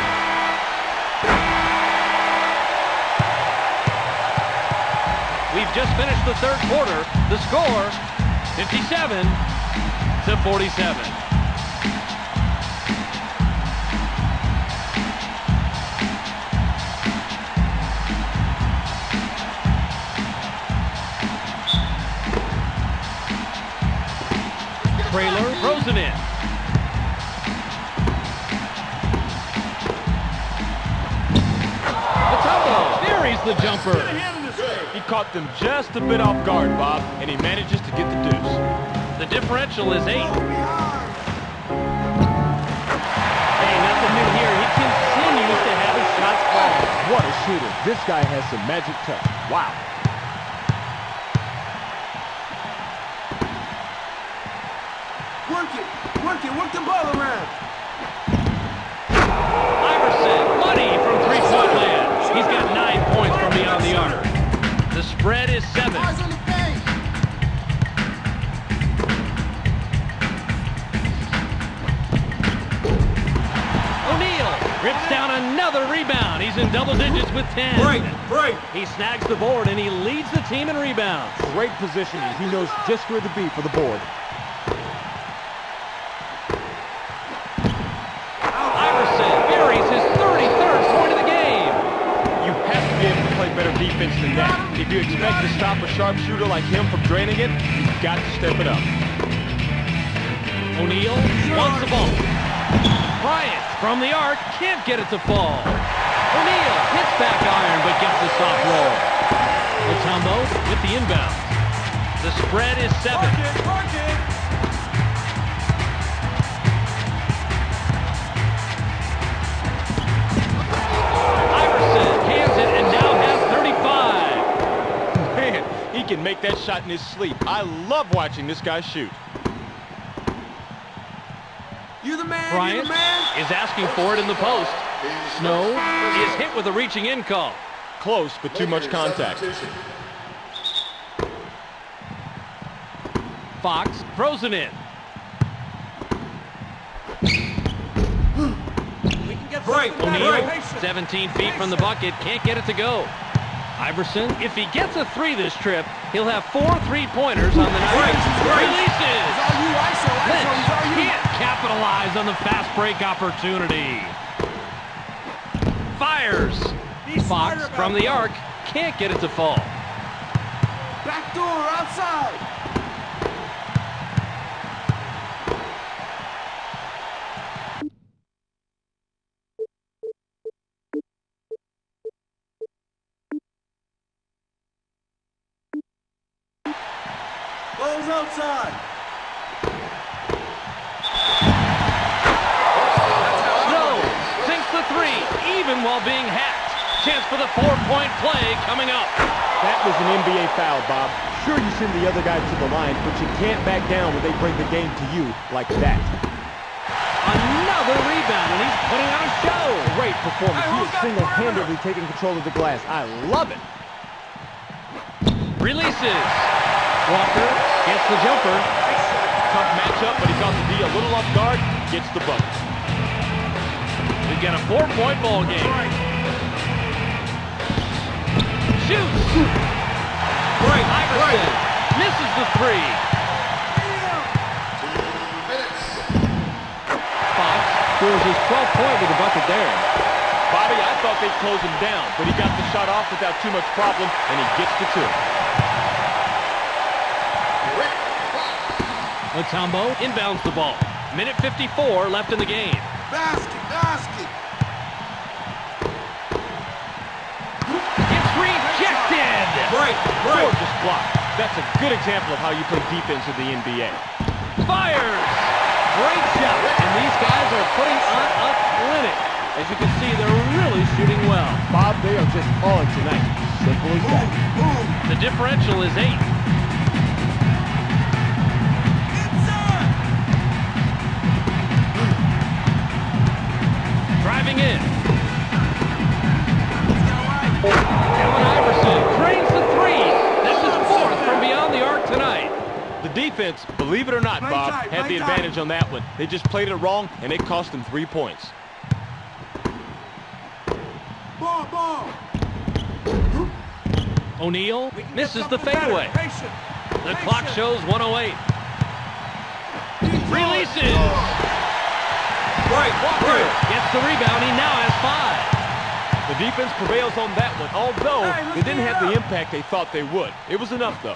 We've just finished the third quarter. The score, 57-47. Trailer throws it in. Matumbo buries the jumper. He caught them just a bit off guard, Bob, and he manages to get the deuce. The differential is 8. Hey, nothing new here. He continues to have his shots fall. What a shooter. This guy has some magic touch. Wow. Work the ball around. Iverson, money from three-point land. He's got 9 points from beyond the arc. The spread is 7. Eyes on the paint. O'Neal rips down another rebound. He's in double digits with 10. Break. He snags the board and he leads the team in rebounds. Great positioning. He knows just where to be for the board. Defense than that. If you expect to stop a sharpshooter like him from draining it, you've got to step it up. O'Neal wants the ball. Bryant from the arc can't get it to fall. O'Neal hits back iron but gets the soft roll. Matumbo with the inbound. The spread is 7. Iverson hands it and now has 35. Man, he can make that shot in his sleep. I love watching this guy shoot. Bryant is asking for it in the post. Snow is hit with a reaching in call. Close, but too much contact. Fox throws it in. O'Neal, 17 feet from the bucket, can't get it to go. Iverson, if he gets a 3 this trip, he'll have 4 3-pointers on the night. Releases. Lynch can't capitalize on the fast break opportunity. Fires. Fox from the arc can't get it to fall. Back door outside. Goes outside. Snow sinks the 3, even while being hacked. Chance for the 4-point play coming up. That was an NBA foul, Bob. Sure, you send the other guy to the line, but you can't back down when they bring the game to you like that. Another rebound, and he's putting on a show. Great performance. He is single-handedly taking control of the glass. I love it. Releases. Walker gets the jumper. Tough matchup, but he caught the D a little off guard. Gets the bucket. We've got a 4-point ball game. Shoots. Iverson misses the 3. 2 minutes. Fox scores his 12th point with a bucket there. Bobby, I thought they'd close him down, but he got the shot off without too much problem, and he gets the 2. Mutombo inbounds the ball. Minute 54 left in the game. Basket, basket. It's rejected. Break. Gorgeous block. That's a good example of how you play defense in the NBA. Fires. Great shot. And these guys are putting on a clinic. As you can see, they're really shooting well. Bob, they are just on tonight. Simple as that. The differential is 8. Driving in. Allen Iverson drains the three. This is 4th from beyond the arc tonight. The defense, believe it or not, Bob, had the advantage on that one. They just played it wrong, and it cost them 3 points. Ball. O'Neal misses the fadeaway. The clock shows 1:08. Releases. Walker gets the rebound. He now has 5. The defense prevails on that one, although they didn't have the impact they thought they would. It was enough, though.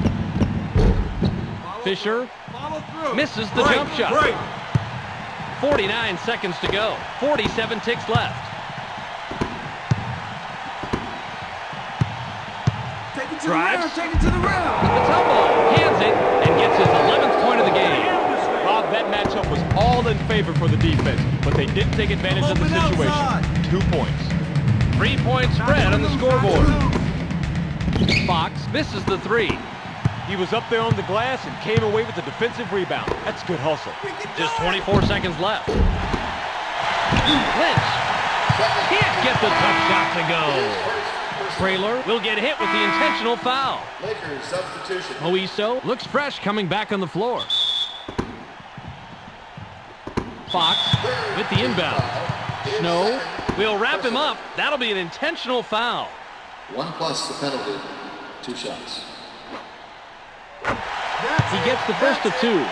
Fisher misses the jump shot. 49 seconds to go. 47 ticks left. Drives. Take it to the rim. Mutombo hands it and gets his 11th point of the game. Bob, that matchup was all in favor for the defense, but they didn't take advantage of the situation. 2 points. 3-point spread on the scoreboard. Fox misses the 3. He was up there on the glass and came away with the defensive rebound. That's good hustle. Just 24 seconds left. Lynch can't get the tough shot to go. Traylor will get hit with the intentional foul. Lakers substitution. Moiso looks fresh coming back on the floor. Fox with the inbound. Snow will wrap him up. That'll be an intentional foul. 1 plus the penalty. 2 shots. He gets the first of 2.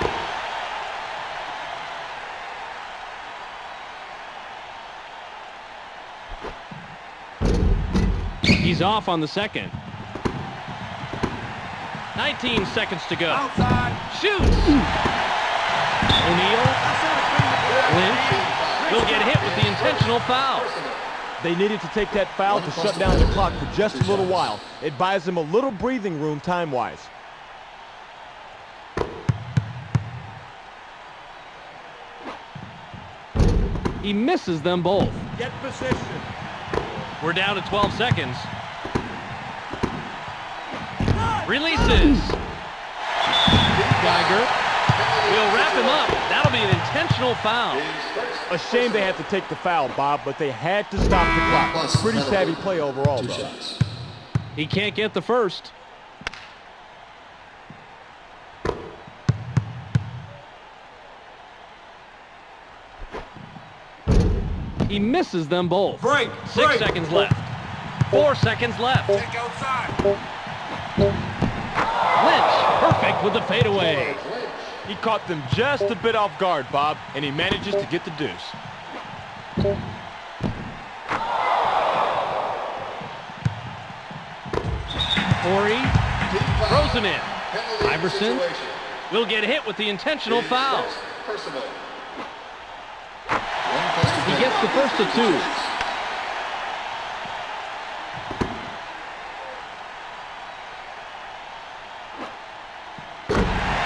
He's off on the second. 19 seconds to go. Shoots! O'Neal. Lynch will get hit with the intentional foul. They needed to take that foul to shut down the clock for just a little while. It buys them a little breathing room time-wise. He misses them both. Get position. We're down to 12 seconds. Releases. Geiger will wrap him up. That'll be an intentional foul. A shame they had to take the foul, Bob, but they had to stop the clock. Pretty savvy play overall, 2 though. shots. He can't get the first. He misses them both. 6 seconds left. 4 seconds left. Lynch, perfect with the fadeaway. He caught them just a bit off guard, Bob, and he manages to get the deuce. Horry throws him in. Iverson will get hit with the intentional foul. He gets the first of 2.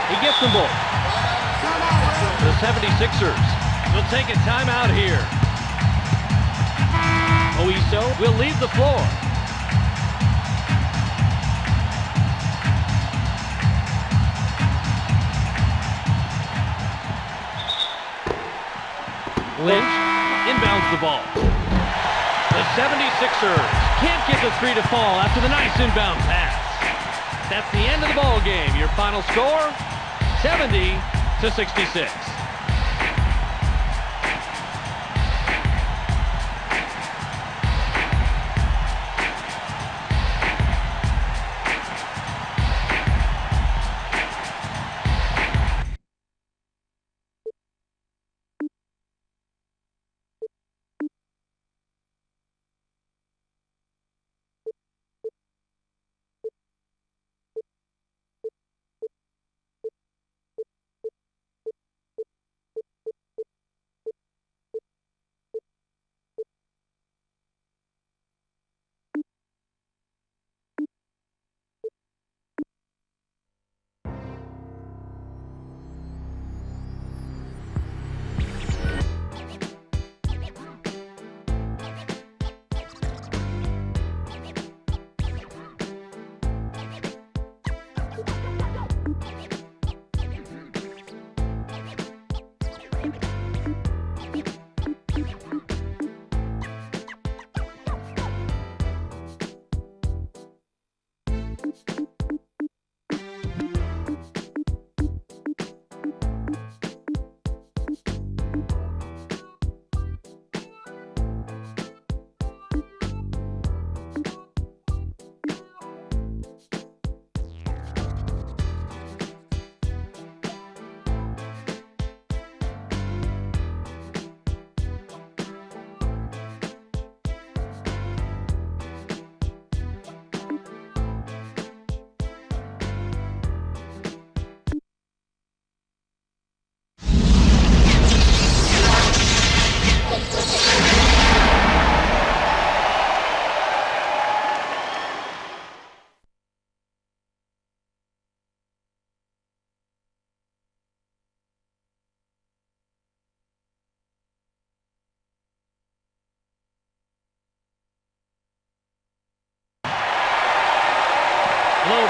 He gets them both. The 76ers will take a timeout here. Moiso will leave the floor. Lynch inbounds the ball. The 76ers can't get the 3 to fall after the nice inbound pass. That's the end of the ball game. Your final score, 70-66.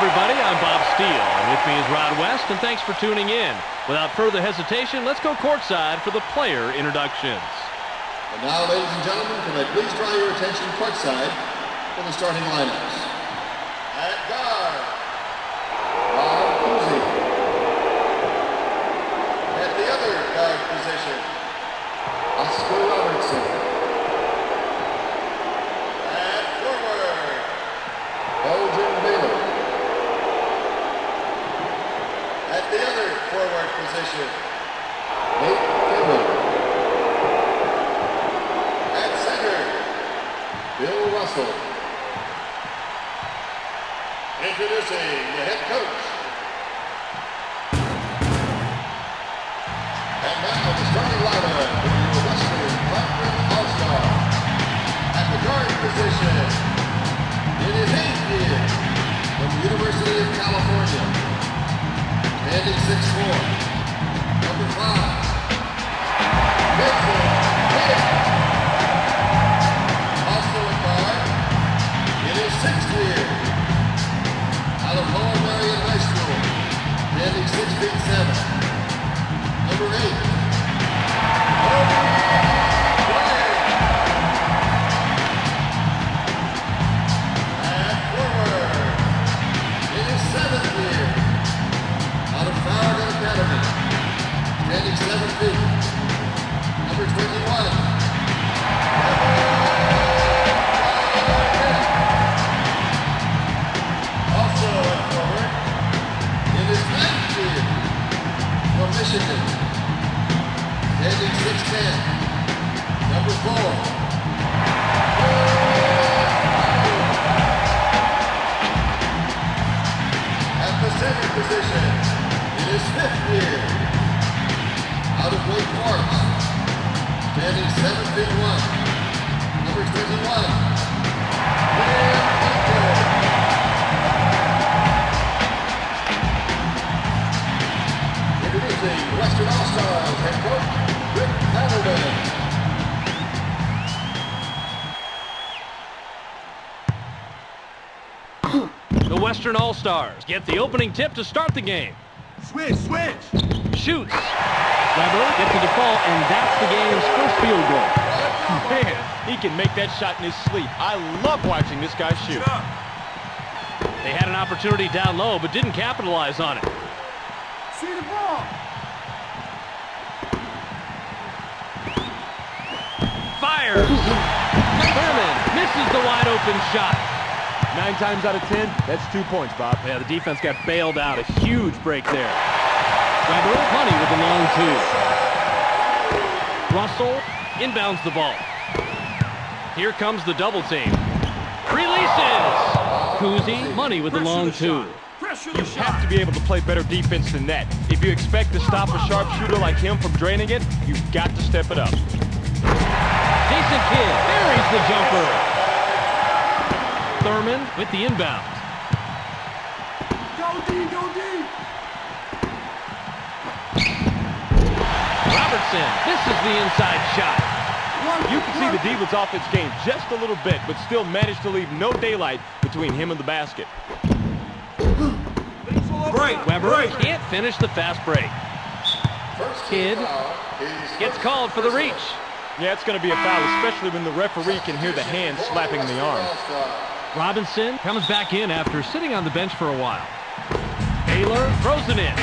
everybody. I'm Bob Steele, and with me is Rod West, and thanks for tuning in. Without further hesitation, let's go courtside for the player introductions. And now, ladies and gentlemen, can I please draw your attention courtside for the starting lineups. At guard, Rob Cousy. At the other guard position, Oscar Robertson. At forward, Elgin Baylor. At the other forward position, Nate Kimball. At center, Bill Russell. Introducing the head coach. And now the starting lineup for your Western Conference All-Star. At the guard position, in his 8th year, from the University of California. Standing 6'4", number 5, Mason Kidd. Also at guard, in his 6th year, out of Lower Marion High School, standing 6 feet 7, number 8, Obi Bryant. At forward, in his 7th year, out of Farragut Academy, standing 7 feet, number 21, also at forward, in his 9th year, from Michigan, standing 6'10", number 4, at the center position, in his 5th year, out of Wake Forest, standing 7 feet 1, number 21, William Butler. Introducing Western All-Stars head coach, Rick Hamilton. The Western All-Stars get the opening tip to start the game. Switch. Shoots. Weber gets the default, and that's the game's first field goal. Man, he can make that shot in his sleep. I love watching this guy shoot. They had an opportunity down low, but didn't capitalize on it. See the ball. Fires. Thurman misses the wide open shot. 9 times out of 10, that's 2 points, Bob. Yeah, the defense got bailed out. A huge break there. Weber, Money with the long 2. Russell inbounds the ball. Here comes the double team. Releases. Cousy, Money with the long 2. You have to be able to play better defense than that. If you expect to stop a sharpshooter like him from draining it, you've got to step it up. Jason Kidd buries the jumper. Thurman with the inbound. Go D. Robertson misses the inside shot. You can see the D-Wood's offense game just a little bit, but still managed to leave no daylight between him and the basket. Weber can't finish the fast break. Kidd gets called for the reach. Yeah, it's going to be a foul, especially when the referee can hear the hand slapping the arm. Robinson comes back in after sitting on the bench for a while. Baylor throws it in.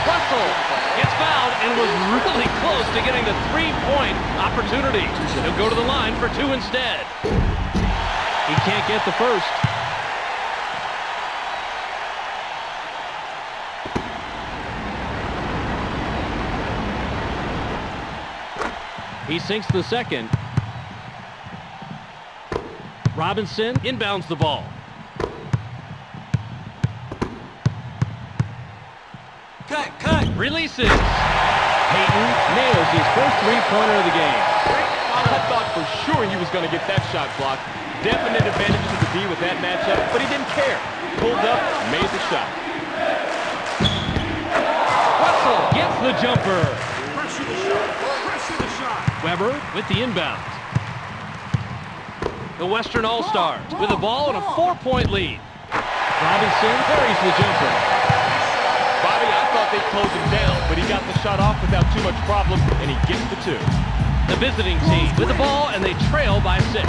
Russell gets fouled and was really close to getting the 3-point opportunity. He'll go to the line for 2 instead. He can't get the first. He sinks the second. Robinson inbounds the ball. Cut. Releases. Payton nails his first 3-pointer of the game. I thought for sure he was going to get that shot blocked. Definite advantage to the D with that matchup, but he didn't care. Pulled up, made the shot. Russell gets the jumper. Pressure the shot. Weber with the inbound. The Western All-Stars with the ball and a 4-point lead. Robinson carries the jumper. Bobby, I thought they'd close him down, but he got the shot off without too much problem, and he gets the 2. The visiting team with the ball, and they trail by 6.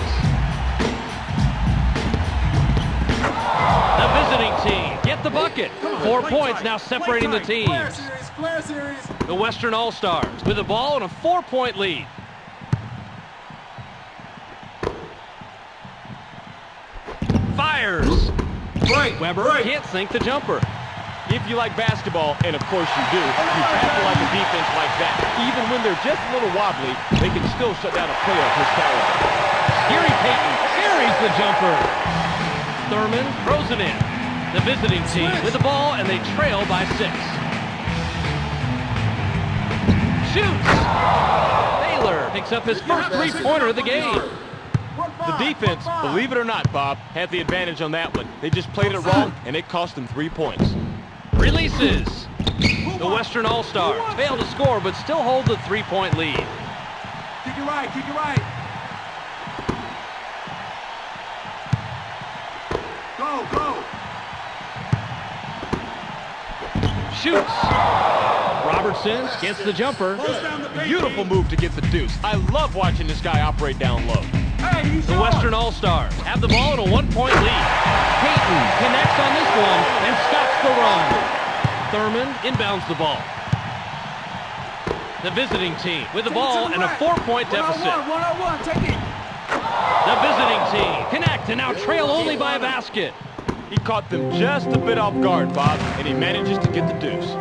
The visiting team get the bucket. 4 points now separating the teams. The Western All-Stars with the ball and a 4-point lead. Fires. Weber can't sink the jumper. If you like basketball, and of course you do, you have to like a defense like that. Even when they're just a little wobbly, they can still shut down a player of his caliber. Gary Payton carries the jumper. Thurman throws it in. The visiting team with the ball, and they trail by 6. Shoots. Baylor picks up his first three-pointer of the game. The defense, believe it or not, Bob, had the advantage on that one. They just played it wrong, and it cost them 3 points. Releases. The Western All-Stars fail to score, but still hold the 3-point lead. Kick it right, kick it right. Go, go. Shoots. Robertson gets the jumper. Beautiful move to get the deuce. I love watching this guy operate down low. The Western All-Stars have the ball in a 1-point lead. Payton connects on this one and stops the run. Thurman inbounds the ball. The visiting team with the ball and a 4-point deficit. One-on-one, take it. The visiting team connect and now trail only by a basket. He caught them just a bit off guard, Bob, and he manages to get the deuce.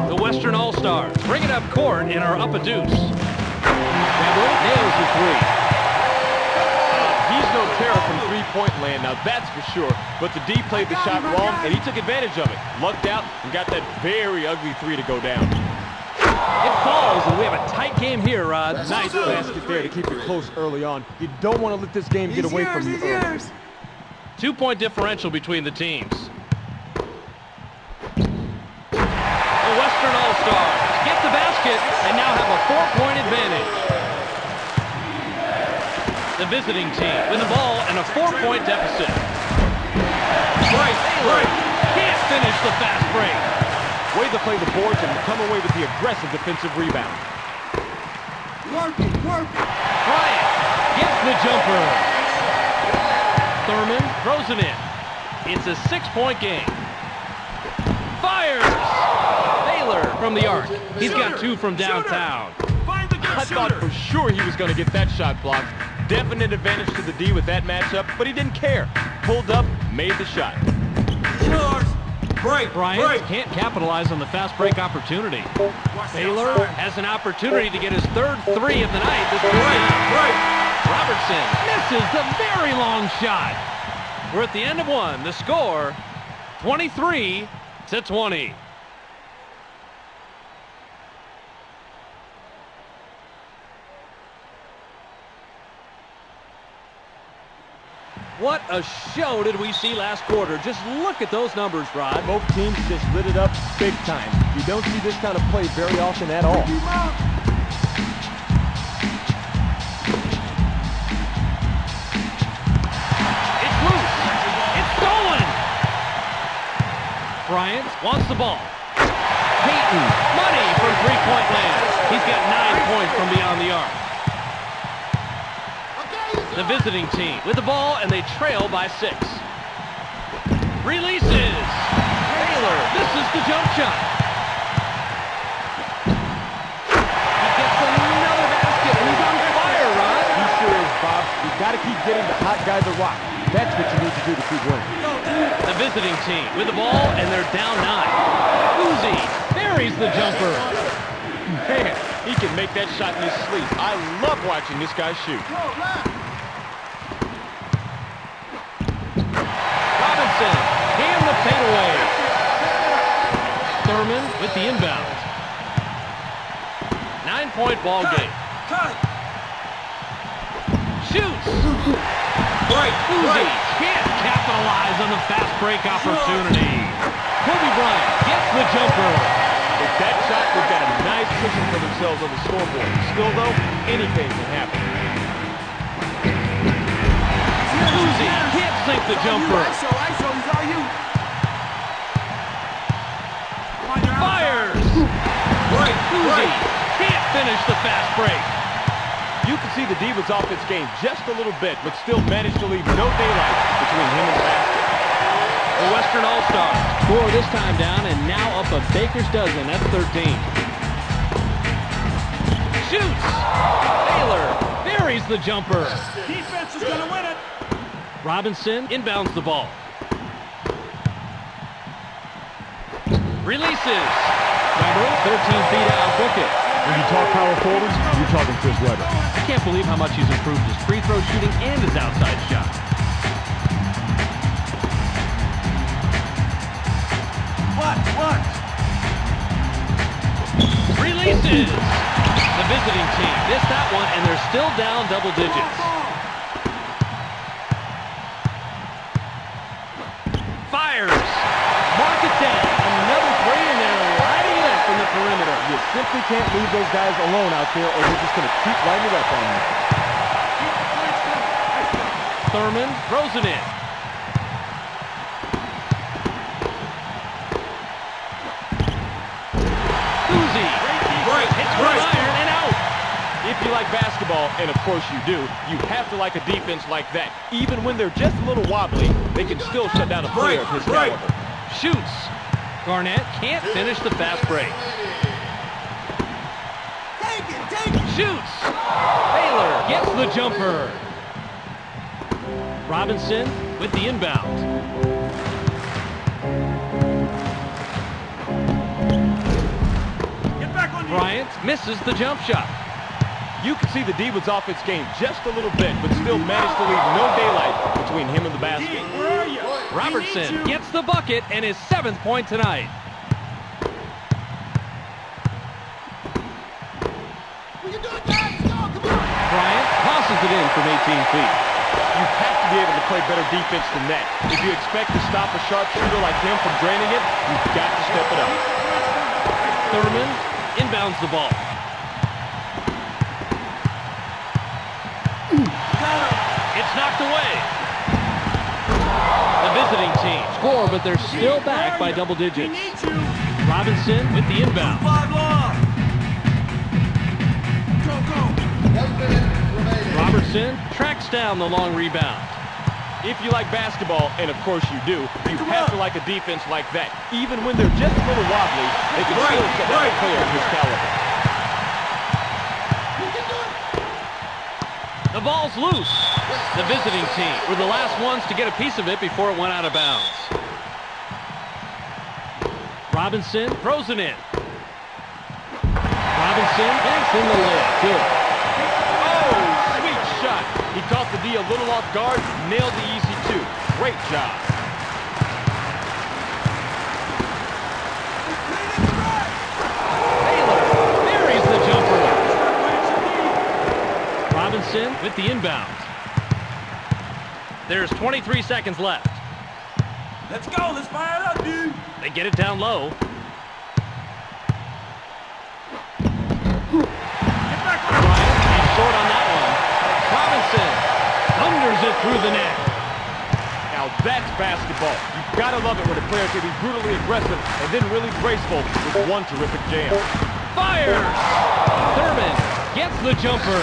The Western All-Stars bring it up court and are up a deuce. Weber nails the 3. He's no terror from three-point land, now that's for sure. But the D played the shot wrong, and he took advantage of it. Lucked out and got that very ugly 3 to go down. It falls, and we have a tight game here, Rod. Nice basket there to keep it close early on. You don't want to let this game get away from you early. 2-point differential between the teams. The Western All-Stars get the basket and now have a 4-point advantage. The visiting team with the ball and a 4-point deficit. Baylor can't finish the fast break. Way to play the boards and come away with the aggressive defensive rebound. Work it, work it. Bryant gets the jumper. Thurman throws it in. It's a 6-point game. Fires! Baylor from the arc. He's got 2 from downtown. I thought for sure he was going to get that shot blocked. Definite advantage to the D with that matchup, but he didn't care. Pulled up, made the shot. Bryant can't capitalize on the fast break opportunity. Baylor has an opportunity to get his 3rd 3 of the night. This Robertson misses the very long shot. We're at the end of 1. The score, 23-20. What a show did we see last quarter. Just look at those numbers, Rod. Both teams just lit it up big time. You don't see this kind of play very often at all. It's loose. It's stolen. Bryant wants the ball. Payton, money from three-point land. He's got 9 points from beyond the arc. The visiting team with the ball, and they trail by 6. Releases. Baylor misses the jump shot. He gets another basket, and he's on fire, Rod. He sure is, Bob. You've got to keep getting the hot guy the rock. That's what you need to do to keep winning. The visiting team with the ball, and they're down 9. Uzi buries the jumper. Man, he can make that shot in his sleep. I love watching this guy shoot. Hand the fadeaway. Thurman with the inbound. 9-point ball game. Shoots. Uzi can't capitalize on the fast break opportunity. Kobe Bryant gets the jumper. With that shot, they've got a nice cushion for themselves on the scoreboard. Still, though, anything can happen. Uzi can't sink the jumper. Fires! Uzi can't finish the fast break. You can see the D was off its game just a little bit, but still managed to leave no daylight between him and the basket. The Western All-Star score this time down and now up a baker's dozen at 13. Shoots! Taylor buries the jumper. Defense is gonna win it. Robinson inbounds the ball. Releases. Weber, 13 feet out, book it. When you talk power forwards, you're talking Chris Webber. I can't believe how much he's improved his free throw shooting and his outside shot. What? Releases. The visiting team missed that one, and they're still down double digits. Fires. Mark it down. Another three, and they're lighting it up from the perimeter. You simply can't leave those guys alone out there, or they're just going to keep lighting it up on you. Thurman throws it in. Uzi hits one iron and out. If you like basketball, and of course you do, you have to like a defense like that. Even when they're just a little wobbly, they can still shut down a player of his caliber. Shoots. Garnett can't finish the fast break. Take it. Shoots. Taylor gets the jumper. Robinson with the inbound. Get back on Bryant misses the jump shot. You can see the D was off its game just a little bit, but still managed to leave no daylight between him and the basket. Where are you? Robertson gets the bucket and his 7th point tonight. Bryant tosses it in from 18 feet. You have to be able to play better defense than that. If you expect to stop a sharpshooter like him from draining it, you've got to step it up. Thurman inbounds the ball. It's knocked away. The visiting team score, but they're still back by double digits. Robinson with the inbound. Robertson tracks down the long rebound. If you like basketball, and of course you do, you have to like a defense like that. Even when they're just a little wobbly, they can still shut down a player of his caliber. The ball's loose. The visiting team were the last ones to get a piece of it before it went out of bounds. Robinson throws it in. Robinson banks in the lid. Good. Oh, sweet shot. He caught the D a little off guard, nailed the easy two. Great job. Taylor buries the jumper. Robinson with the inbound. There's 23 seconds left. Let's go. Let's fire it up, dude. They get it down low. Get back on. Bryant, he's short on that one. Robinson thunders it through the net. Now that's basketball. You've got to love it when a player can be brutally aggressive and then really graceful with one terrific jam. Fires! Thurman gets the jumper.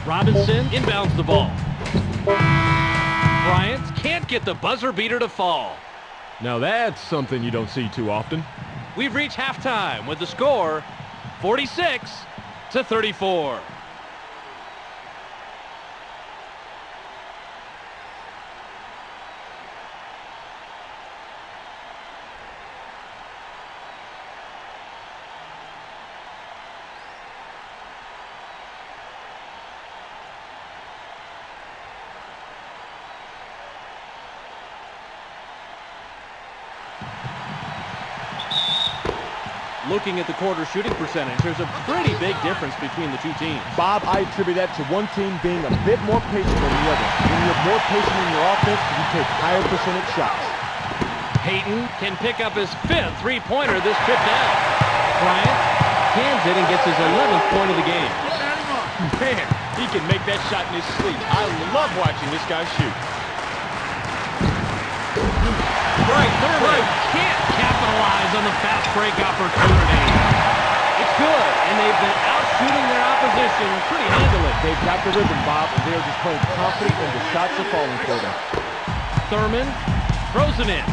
Robinson inbounds the ball. Bryant can't get the buzzer beater to fall. Now that's something you don't see too often. We've reached halftime with the score 46-34. Looking at the quarter shooting percentage, there's a pretty big difference between the two teams. Bob, I attribute that to one team being a bit more patient than the other. When you're more patient in your offense, you take higher percentage shots. Peyton can pick up his 5th three-pointer this trip down. Bryant cans it and gets his 11th point of the game. Man, he can make that shot in his sleep. I love watching this guy shoot. Thurman can't capitalize on the fast break opportunity. It's good, and they've been out shooting their opposition pretty handily. They've got the rhythm, Bob, and they're just playing confident and the shots are falling for them. Thurman throws it in.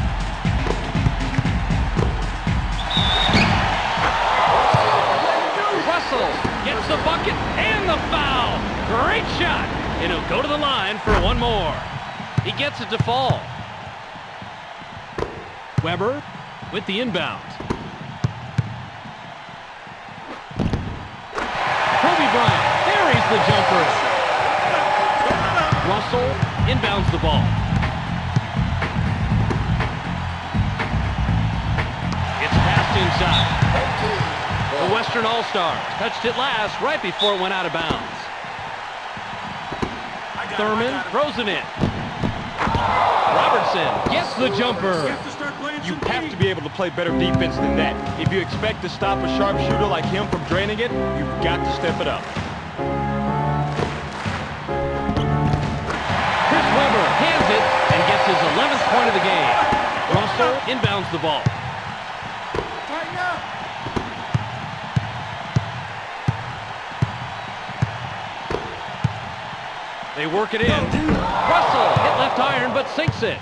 Russell gets the bucket and the foul. Great shot. And he'll go to the line for one more. He gets it to fall. Weber with the inbound. Kobe Bryant buries the jumper. Russell inbounds the ball. It's passed inside. The Western All-Stars touched it last right before it went out of bounds. Thurman throws it in. Robertson gets the jumper. You have to be able to play better defense than that. If you expect to stop a sharpshooter like him from draining it, you've got to step it up. Chris Weber hands it and gets his 11th point of the game. Russell inbounds the ball. They work it in. Russell hit left iron but sinks it.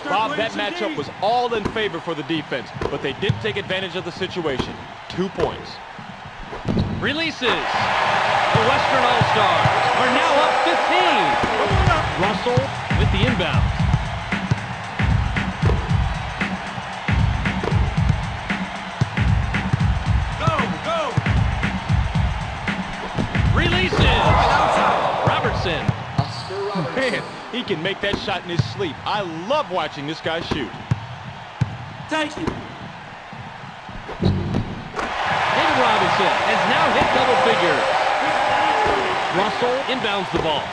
Bob, that matchup was all in favor for the defense, but they did take advantage of the situation. 2 points. Releases. The Western All-Stars are now up 15. Russell with the inbound. Releases. Robertson. Man, he can make that shot in his sleep. I love watching this guy shoot. Thank you. David Robinson has now hit double figures. Russell inbounds the ball.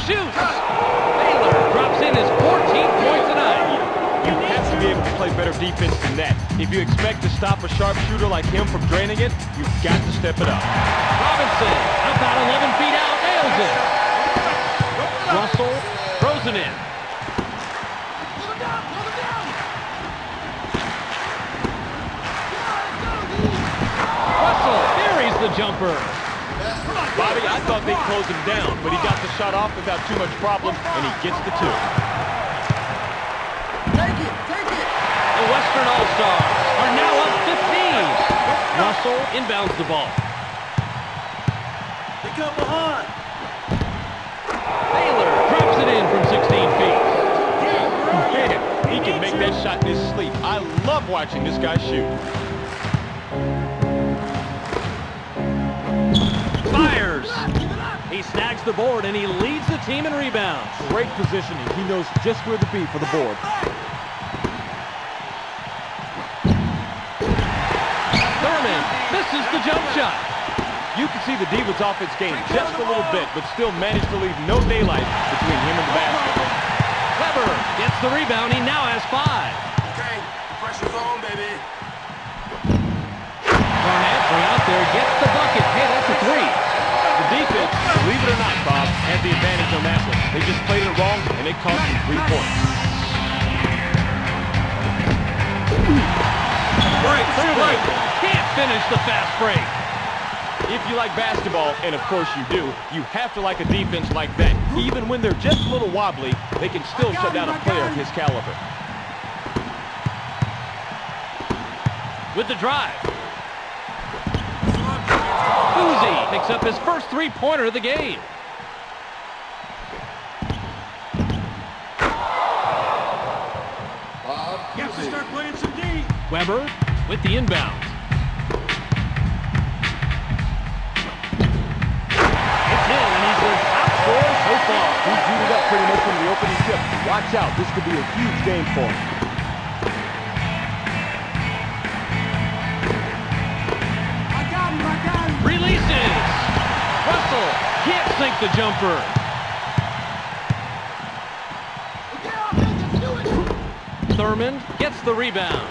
Shoots. Baylor drops in his 14th point tonight. You have to be able to play better defense than that. If you expect to stop a sharpshooter like him from draining it, you've got to step it up. Robinson, about 11 feet out, nails it. Russell throws it in. Russell buries the jumper. Bobby, I thought they'd close him down, but he got the shot off without too much problem, and he gets the 2. Take it, take it. The Western All-Stars are now up 15. Russell inbounds the ball. They come behind. Baylor drops it in from 16 feet. Man, he can make that shot in his sleep. I love watching this guy shoot. Fires. He snags the board and he leads the team in rebounds. Great positioning. He knows just where to be for the board. Thurman misses the jump shot. You can see the Divas' offense game just a little bit, but still managed to leave no daylight between him and the basket. Weber gets the rebound. He now has 5. Okay, pressure's on, baby. Barnett from out there gets the bucket. Hey, that's a 3. The defense, believe it or not, Bob, had the advantage on that one. They just played it wrong, and it cost them 3 points. Thurman can't finish the fast break. If you like basketball, and of course you do, you have to like a defense like that. Even when they're just a little wobbly, they can still shut down a player of his caliber. With the drive. Uzi picks up his first 3-pointer of the game. You have to start playing some D. Weber with the inbound. It's in, and he's the top scorer so far. He booted up pretty much from the opening tip. Watch out. This could be a huge game for him. I got him. Releases. Russell can't sink the jumper. Thurman gets the rebound.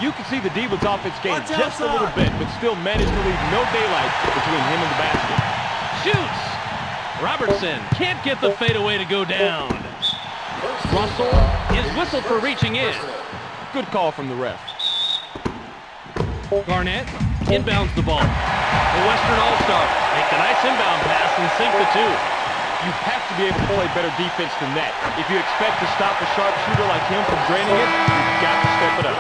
You can see the D was off its game Watch just a outside. little bit, but still managed to leave no daylight between him and the basket. Shoots. Robertson can't get the fadeaway to go down. Russell is whistled for reaching in. Good call from the ref. Garnett inbounds the ball. The Western All-Star make the nice inbound pass and sink the two. You have to be able to play better defense than that. If you expect to stop a sharpshooter like him from draining it, you've got to step it up.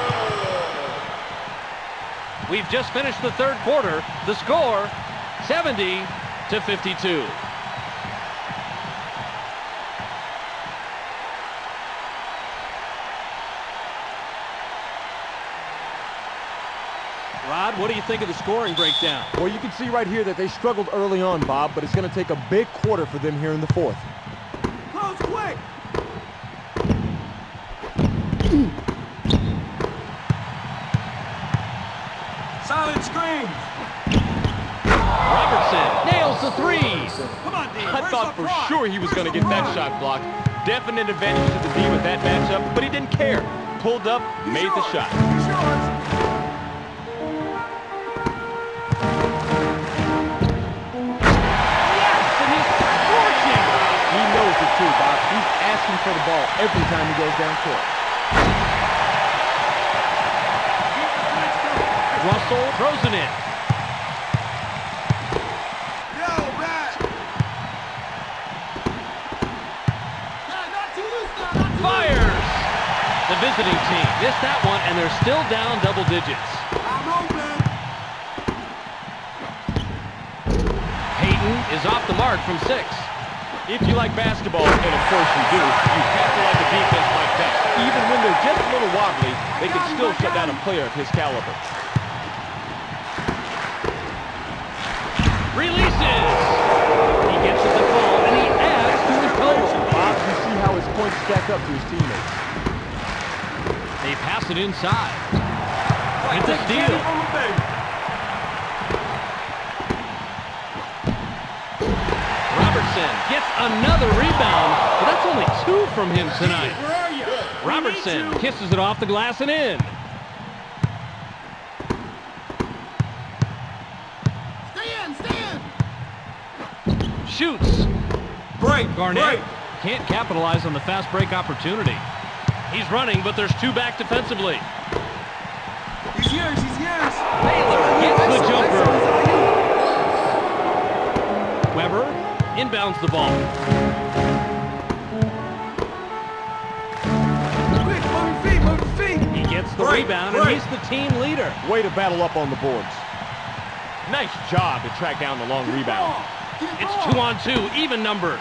We've just finished the third quarter. The score, 70-52. Rod, what do you think of the scoring breakdown? Well, you can see right here that they struggled early on, Bob, but it's going to take a big quarter for them here in the fourth. Close quick. Silent screen. Robertson nails the three. Come on, D. I thought for sure he was going to get that shot blocked. Definite advantage to the D with that matchup, but he didn't care. Pulled up, made the shot. He's yours. Yes, and he's scorching. He knows it too, Bob. He's asking for the ball every time he goes down court. Russell throws it in. Yo, back. Fires. The visiting team missed that one, and they're still down double digits. I'm open. Peyton is off the mark from 6. If you like basketball, and of course you do, you have to like a defense like that. Even when they're just a little wobbly, they can still shut down a player of his caliber. Releases. He gets at the ball, and he adds to his total. Bob, you see how his points stack up to his teammates. They pass it inside. It's a steal. Robertson gets another rebound, but that's only 2 from him tonight. Where are you? Robertson kisses it off the glass and in. Shoots. Break. Garnett can't capitalize on the fast break opportunity. He's running, but there's 2 back defensively. He's yours. He's yours. Baylor gets the jumper. Weber inbounds the ball. Quick, move your feet. He gets the Break, rebound, break. and he's the team leader. Way to battle up on the boards. Nice job to track down the long rebound. It's 2-on-2, even numbers.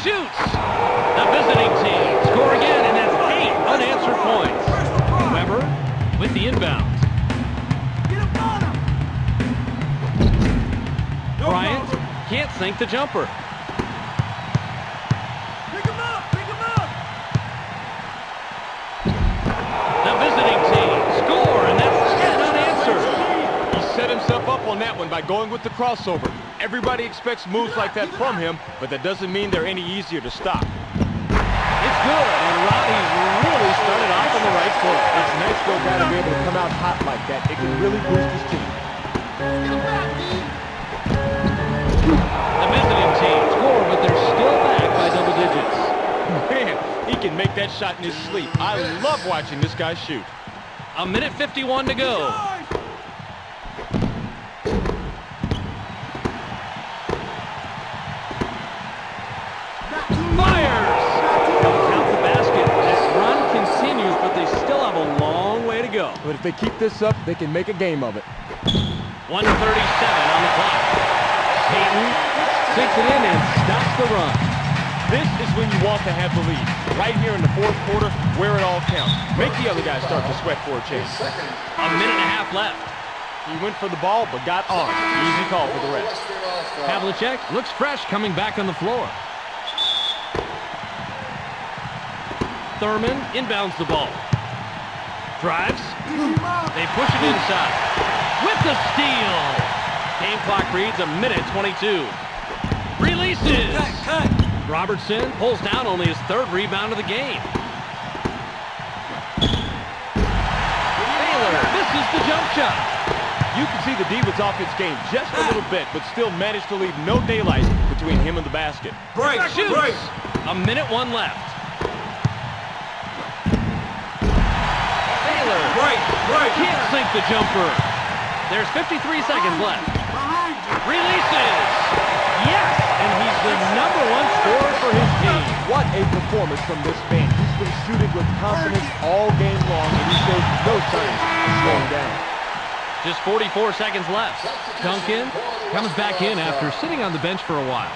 Shoots. The visiting team score again, and that's 8 unanswered points. Weber with the inbound. Get up on him. Bryant can't sink the jumper. Pick him up. Pick him up. The visiting team score, and that's 10 unanswered. He set himself up on that one by going with the crossover. Everybody expects moves like that from him, but that doesn't mean they're any easier to stop. It's good, and Roddy's really started off on the right foot. It's nice for a guy to be able to come out hot like that. It can really boost his team. The visiting team score, but they're still back by double digits. Man, he can make that shot in his sleep. I love watching this guy shoot. 1:51 to go. Fires! Don't count the basket. This run continues, but they still have a long way to go. But if they keep this up, they can make a game of it. 1:37 on the clock. Peyton sinks it in and stops the run. This is when you want to have the lead. Right here in the fourth quarter, where it all counts. Make the other guys start to sweat for a change. 1.5 minutes left. He went for the ball, but got on. Easy call for the rest. Havlicek looks fresh coming back on the floor. Thurman inbounds the ball. Drives. They push it inside. With the steal. Game clock reads 1:22. Releases. Cut. Robertson pulls down only his 3rd rebound of the game. Baylor Baylor misses the jump shot. You can see the D was off his game just a little bit, but still managed to leave no daylight between him and the basket. Break, Shoots. break. A minute one left. Baylor Break, break. can't sink the jumper. There's 53 seconds left. Behind you. Releases. Yes, and he's the #1 scorer for his team. What a performance from this man. He's been shooting with confidence all game long, and he shows no signs of slowing down. Just 44 seconds left. Duncan comes back in after sitting on the bench for a while.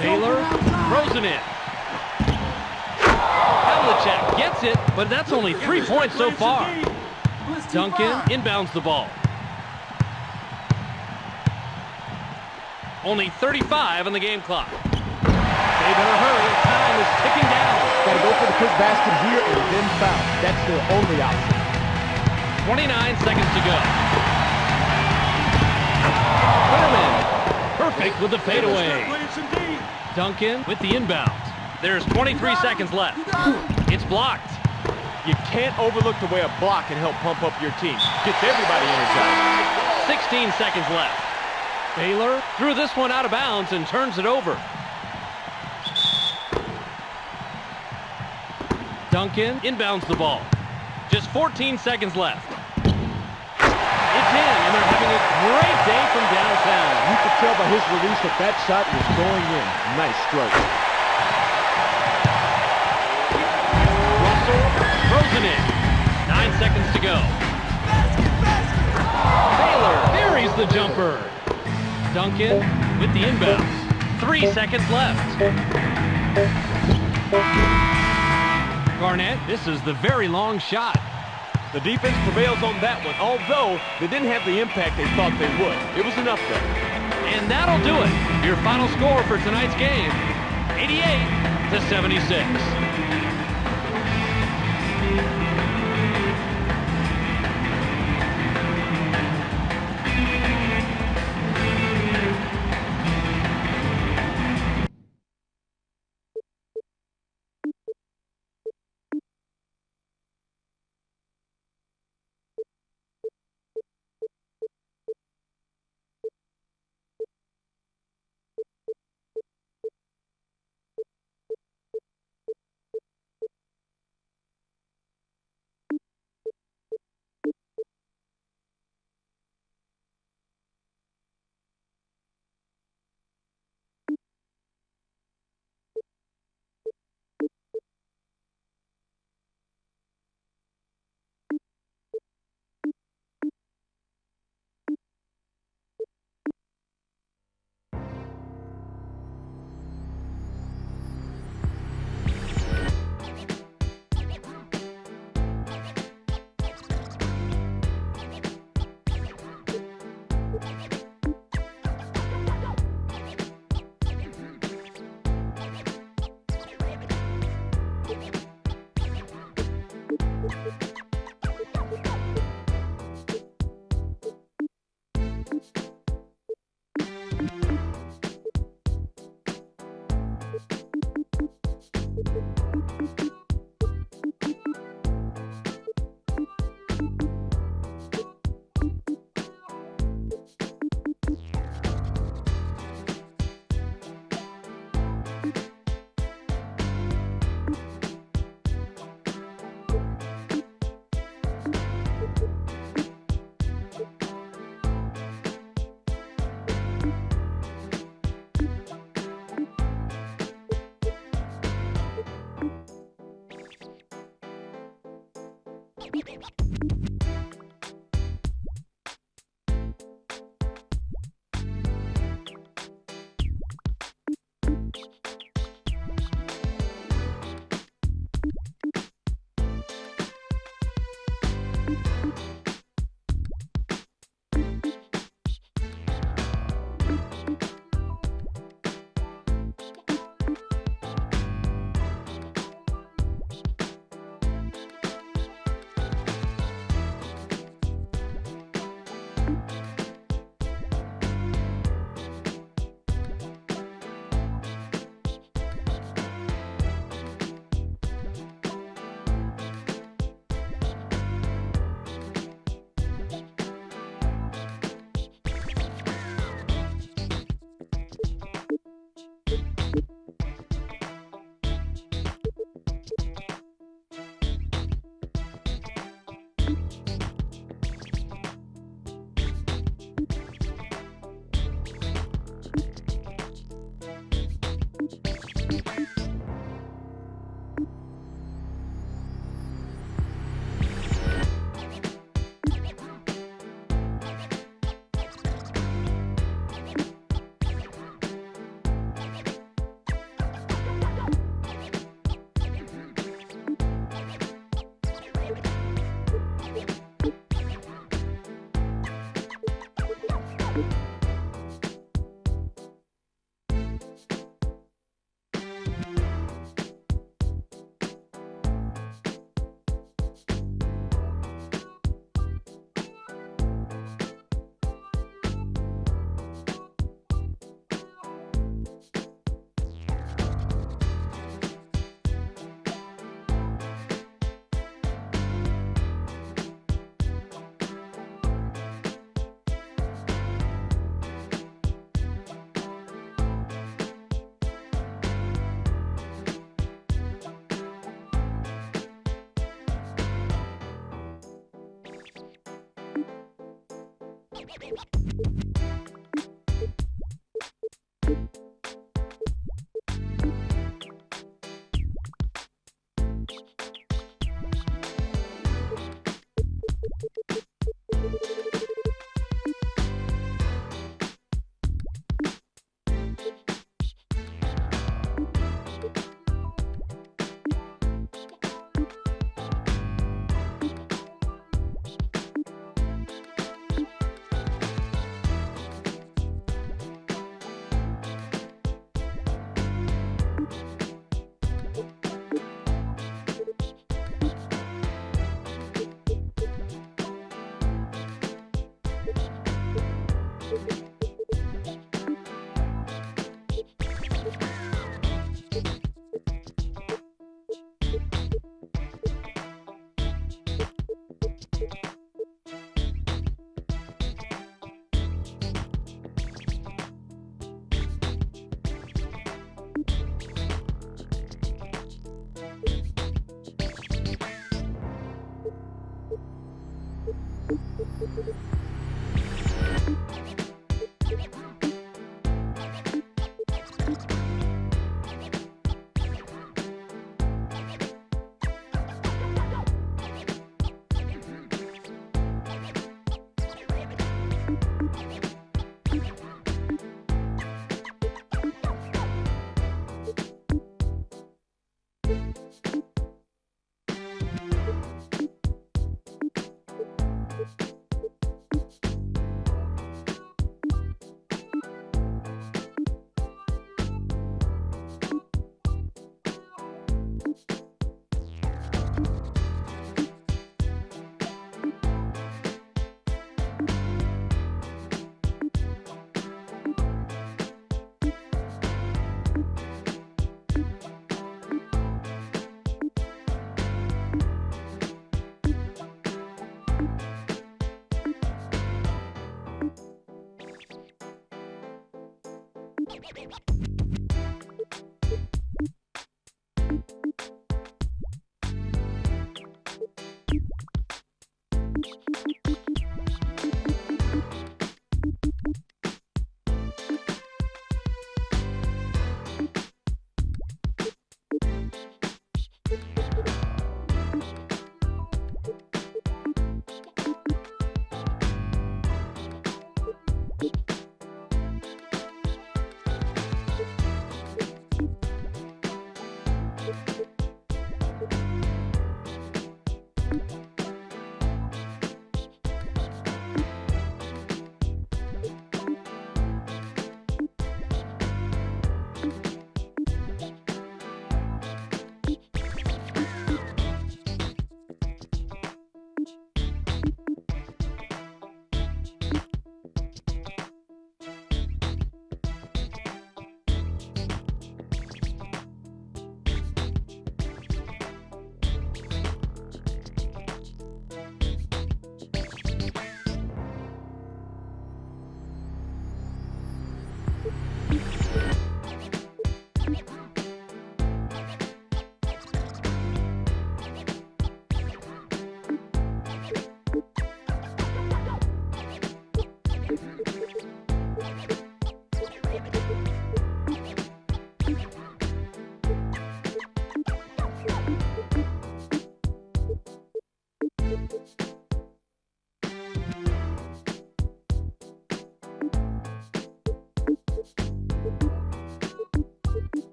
Baylor throws it in. Havlicek gets it, but that's only 3 points so far. Duncan inbounds the ball. Only 35 on the game clock. They better hurry. Time is ticking down. Got to go for the quick basket here and then foul. That's their only option. 29 seconds to go. Thurman, perfect with the fadeaway. Duncan with the inbound. There's 23 seconds left. It's blocked. You can't overlook the way a block can help pump up your team. Gets everybody energized. 16 seconds left. Baylor threw this one out of bounds and turns it over. Duncan inbounds the ball. Just 14 seconds left. It's in, and they're having a great day from downtown. You could tell by his release that that shot was going in. Nice stroke. Russell throws it in. 9 seconds to go. Baylor buries the jumper. Duncan with the inbound. 3 seconds left. Garnett misses the very long shot. The defense prevails on that one, although they didn't have the impact they thought they would. It was enough, though. And that'll do it. Your final score for tonight's game, 88-76.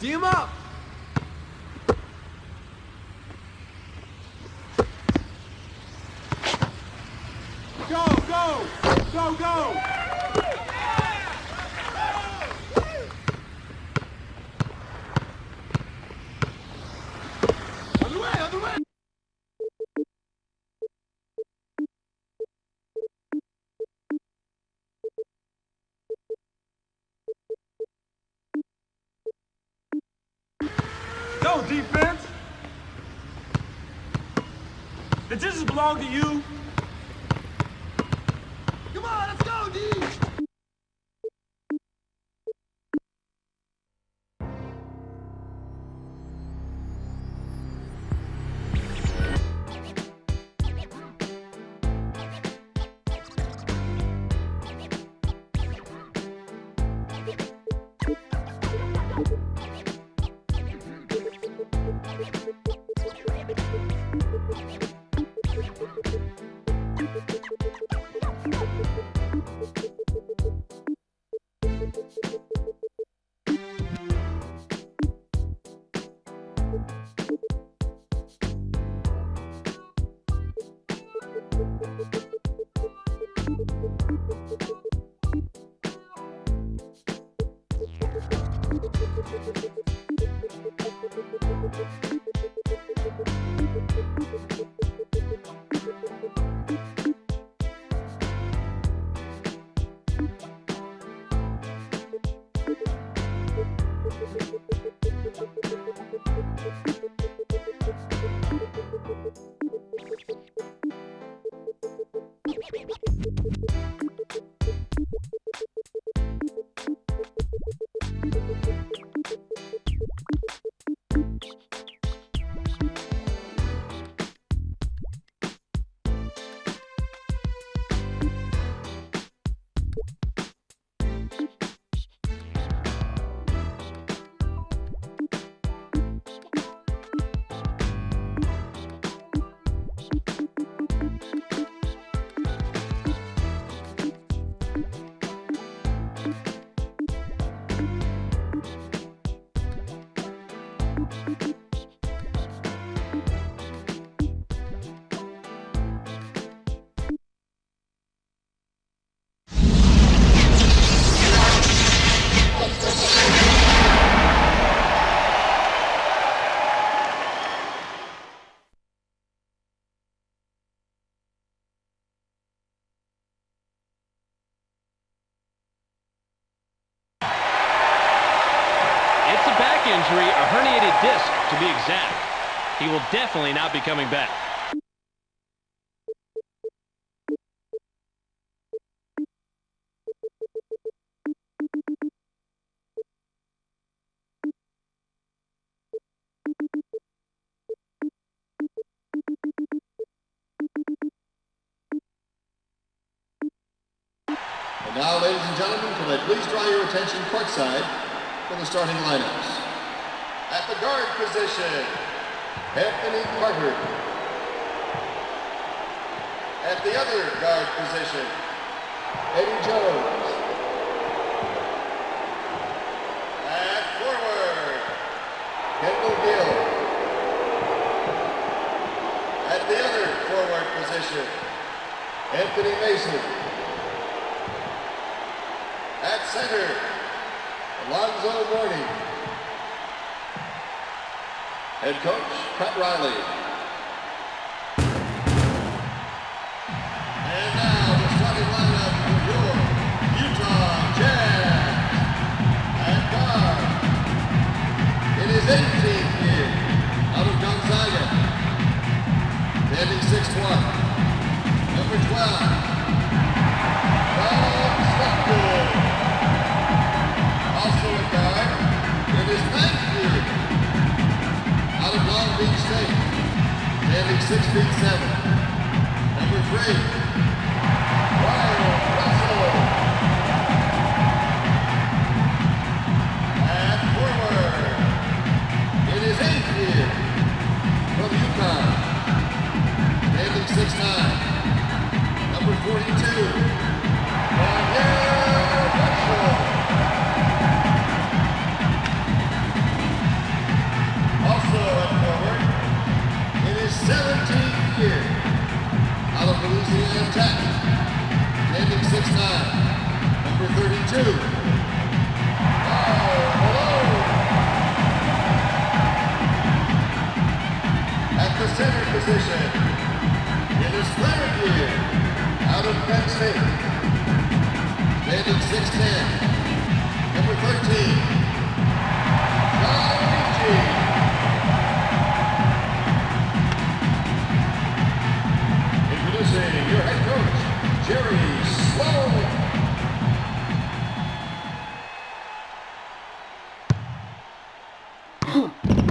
Tee him up. Go, go, go, go. On the way, on the way. Go, defense. The dishes belong to you. Come on, let's go, D. Injury, a herniated disc to be exact. He will definitely not be coming back. And now, ladies and gentlemen, can I please draw your attention courtside for the starting lineups. At the guard position, Anthony Carter. At the other guard position, Eddie Jones. At forward, Kendall Gill. At the other forward position, Anthony Mason. At center, Alonzo Mourning. Head coach, Pat Riley. And now the starting lineup for your Utah Jazz. At guard, in his 18th year, out of Gonzaga. Standing 6'1", number 12, Bob Stockton. Also a guard, in his 9th year, out of Long Beach State, Set. Standing 6'9", number 32. At the center position, in his third year, out of Penn State. Standing 6'10", number 13. Introducing your head coach, Jerry Sloan.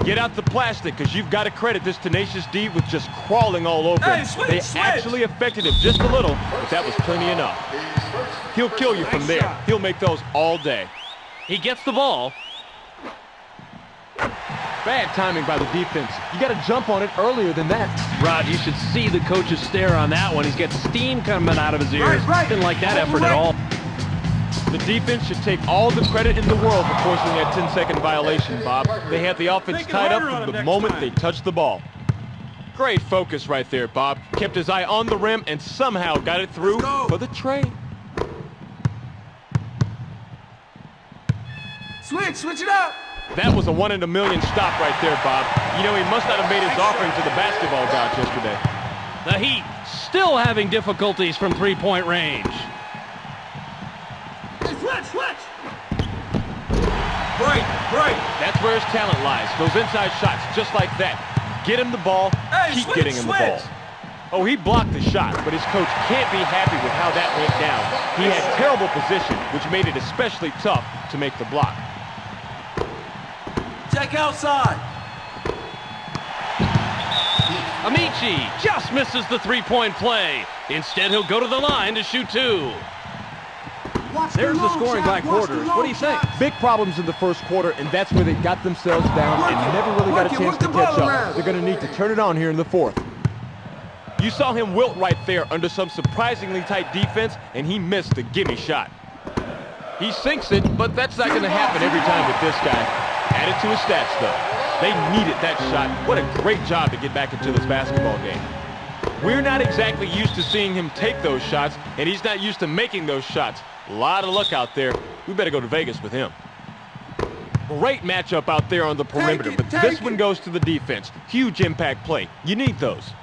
Get out the plastic, because you've got to credit this tenacious D with just crawling all over him. They actually affected him just a little, but that was plenty enough. He'll kill you from there. He'll make those all day. He gets the ball. Bad timing by the defense. You got to jump on it earlier than that. Rod, you should see the coach's stare on that one. He's got steam coming out of his ears. Didn't like that effort at all. The defense should take all the credit in the world for forcing that 10-second violation, Bob. They had the offense tied up from the moment they touched the ball. Great focus right there, Bob. Kept his eye on the rim and somehow got it through for the tray. Switch it up. That was a 1 in a million stop right there, Bob. You know, he must not have made his offering to the basketball gods yesterday. The Heat still having difficulties from three-point range. Switch. Break. That's where his talent lies. Those inside shots, just like that. Get him the ball, keep getting him the ball. Oh, he blocked the shot, but his coach can't be happy with how that went down. He had terrible position, which made it especially tough to make the block. Check outside. Amici just misses the three-point play. Instead, he'll go to the line to shoot two. There's the scoring by quarters. What do you think? Big problems in the first quarter, and that's where they got themselves down and never really got a chance to catch up. They're going to need to turn it on here in the fourth. You saw him wilt right there under some surprisingly tight defense, and he missed the gimme shot. He sinks it, but that's not going to happen every time with this guy. Add it to his stats, though. They needed that shot. What a great job to get back into this basketball game. We're not exactly used to seeing him take those shots, and he's not used to making those shots. A lot of luck out there. We better go to Vegas with him. Great matchup out there on the perimeter, but this one goes to the defense. Huge impact play. You need those.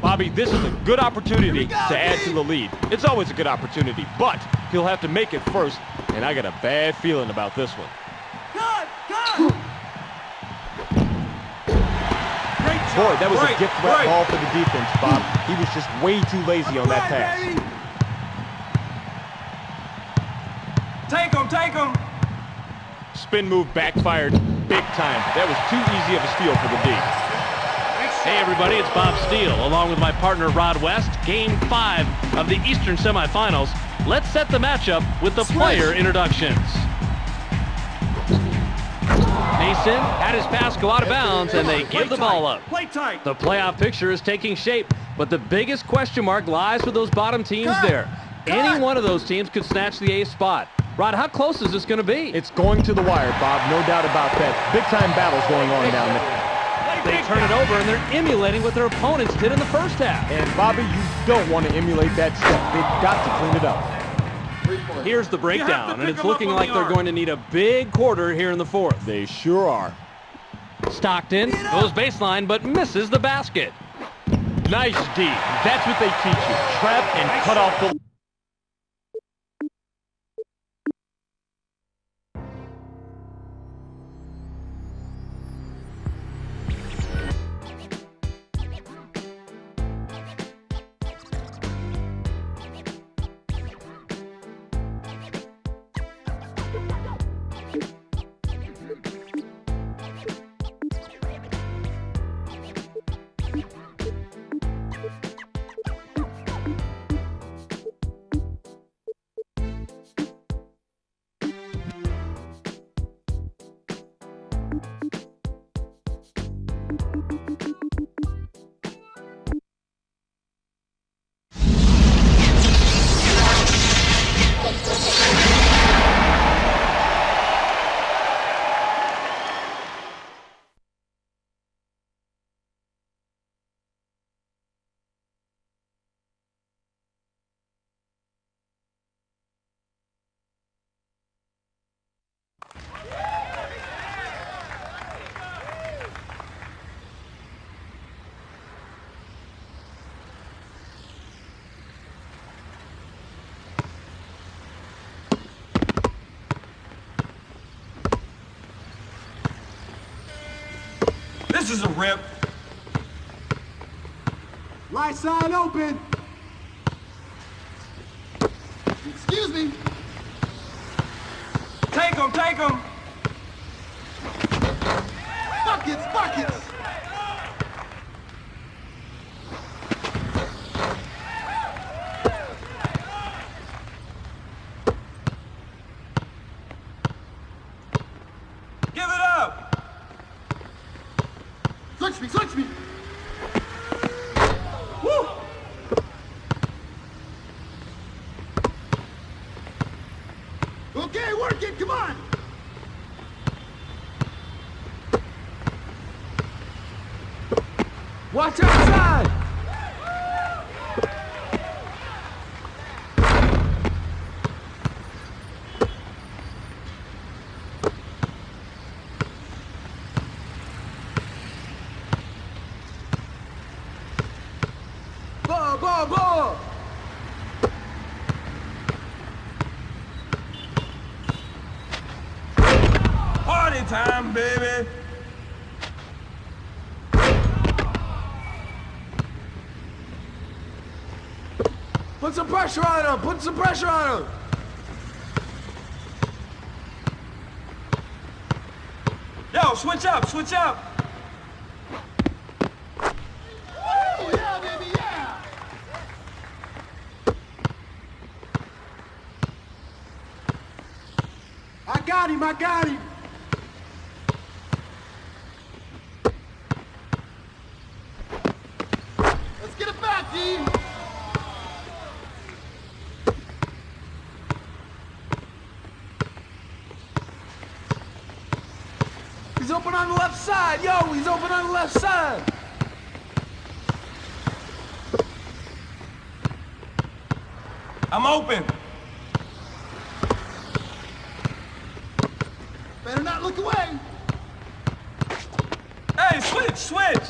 Bobby, this is a good opportunity to add to the lead. It's always a good opportunity, but he'll have to make it first, and I got a bad feeling about this one. Boy, that was a gift-wrap ball for the defense, Bob. He was just way too lazy on that pass. Take him. Spin move backfired big time. That was too easy of a steal for the D. Hey everybody, it's Bob Steele, along with my partner Rod West. Game 5 of the Eastern semifinals. Let's set the matchup with the player introductions. Mason had his pass go out of bounds, and they give the ball up. Play tight. The playoff picture is taking shape, but the biggest question mark lies with those bottom teams there. Any one of those teams could snatch the eighth spot. Rod, how close is this going to be? It's going to the wire, Bob. No doubt about that. Big-time battles going on down there. They turn it over, and they're emulating what their opponents did in the first half. And, Bobby, you don't want to emulate that stuff. They've got to clean it up. Here's the breakdown, and it's looking like they're going to need a big quarter here in the fourth. They sure are. Stockton goes baseline, but misses the basket. Nice D. That's what they teach you. Trap and cut off the... This is a rip. Right side open. Excuse me. Take him, take him. Buckets, buckets. Give it up. Switch me, switch me. Woo. Okay, work it, come on. Watch outside. Ball, ball, ball. Party time, baby. Put some pressure on him. Put some pressure on him. Yo, switch up, switch up. Oh, yeah, baby, yeah. I got him, I got him. Let's get it back, D. He's open on the left side. Yo, he's open on the left side. I'm open. Better not look away. Hey, switch, switch.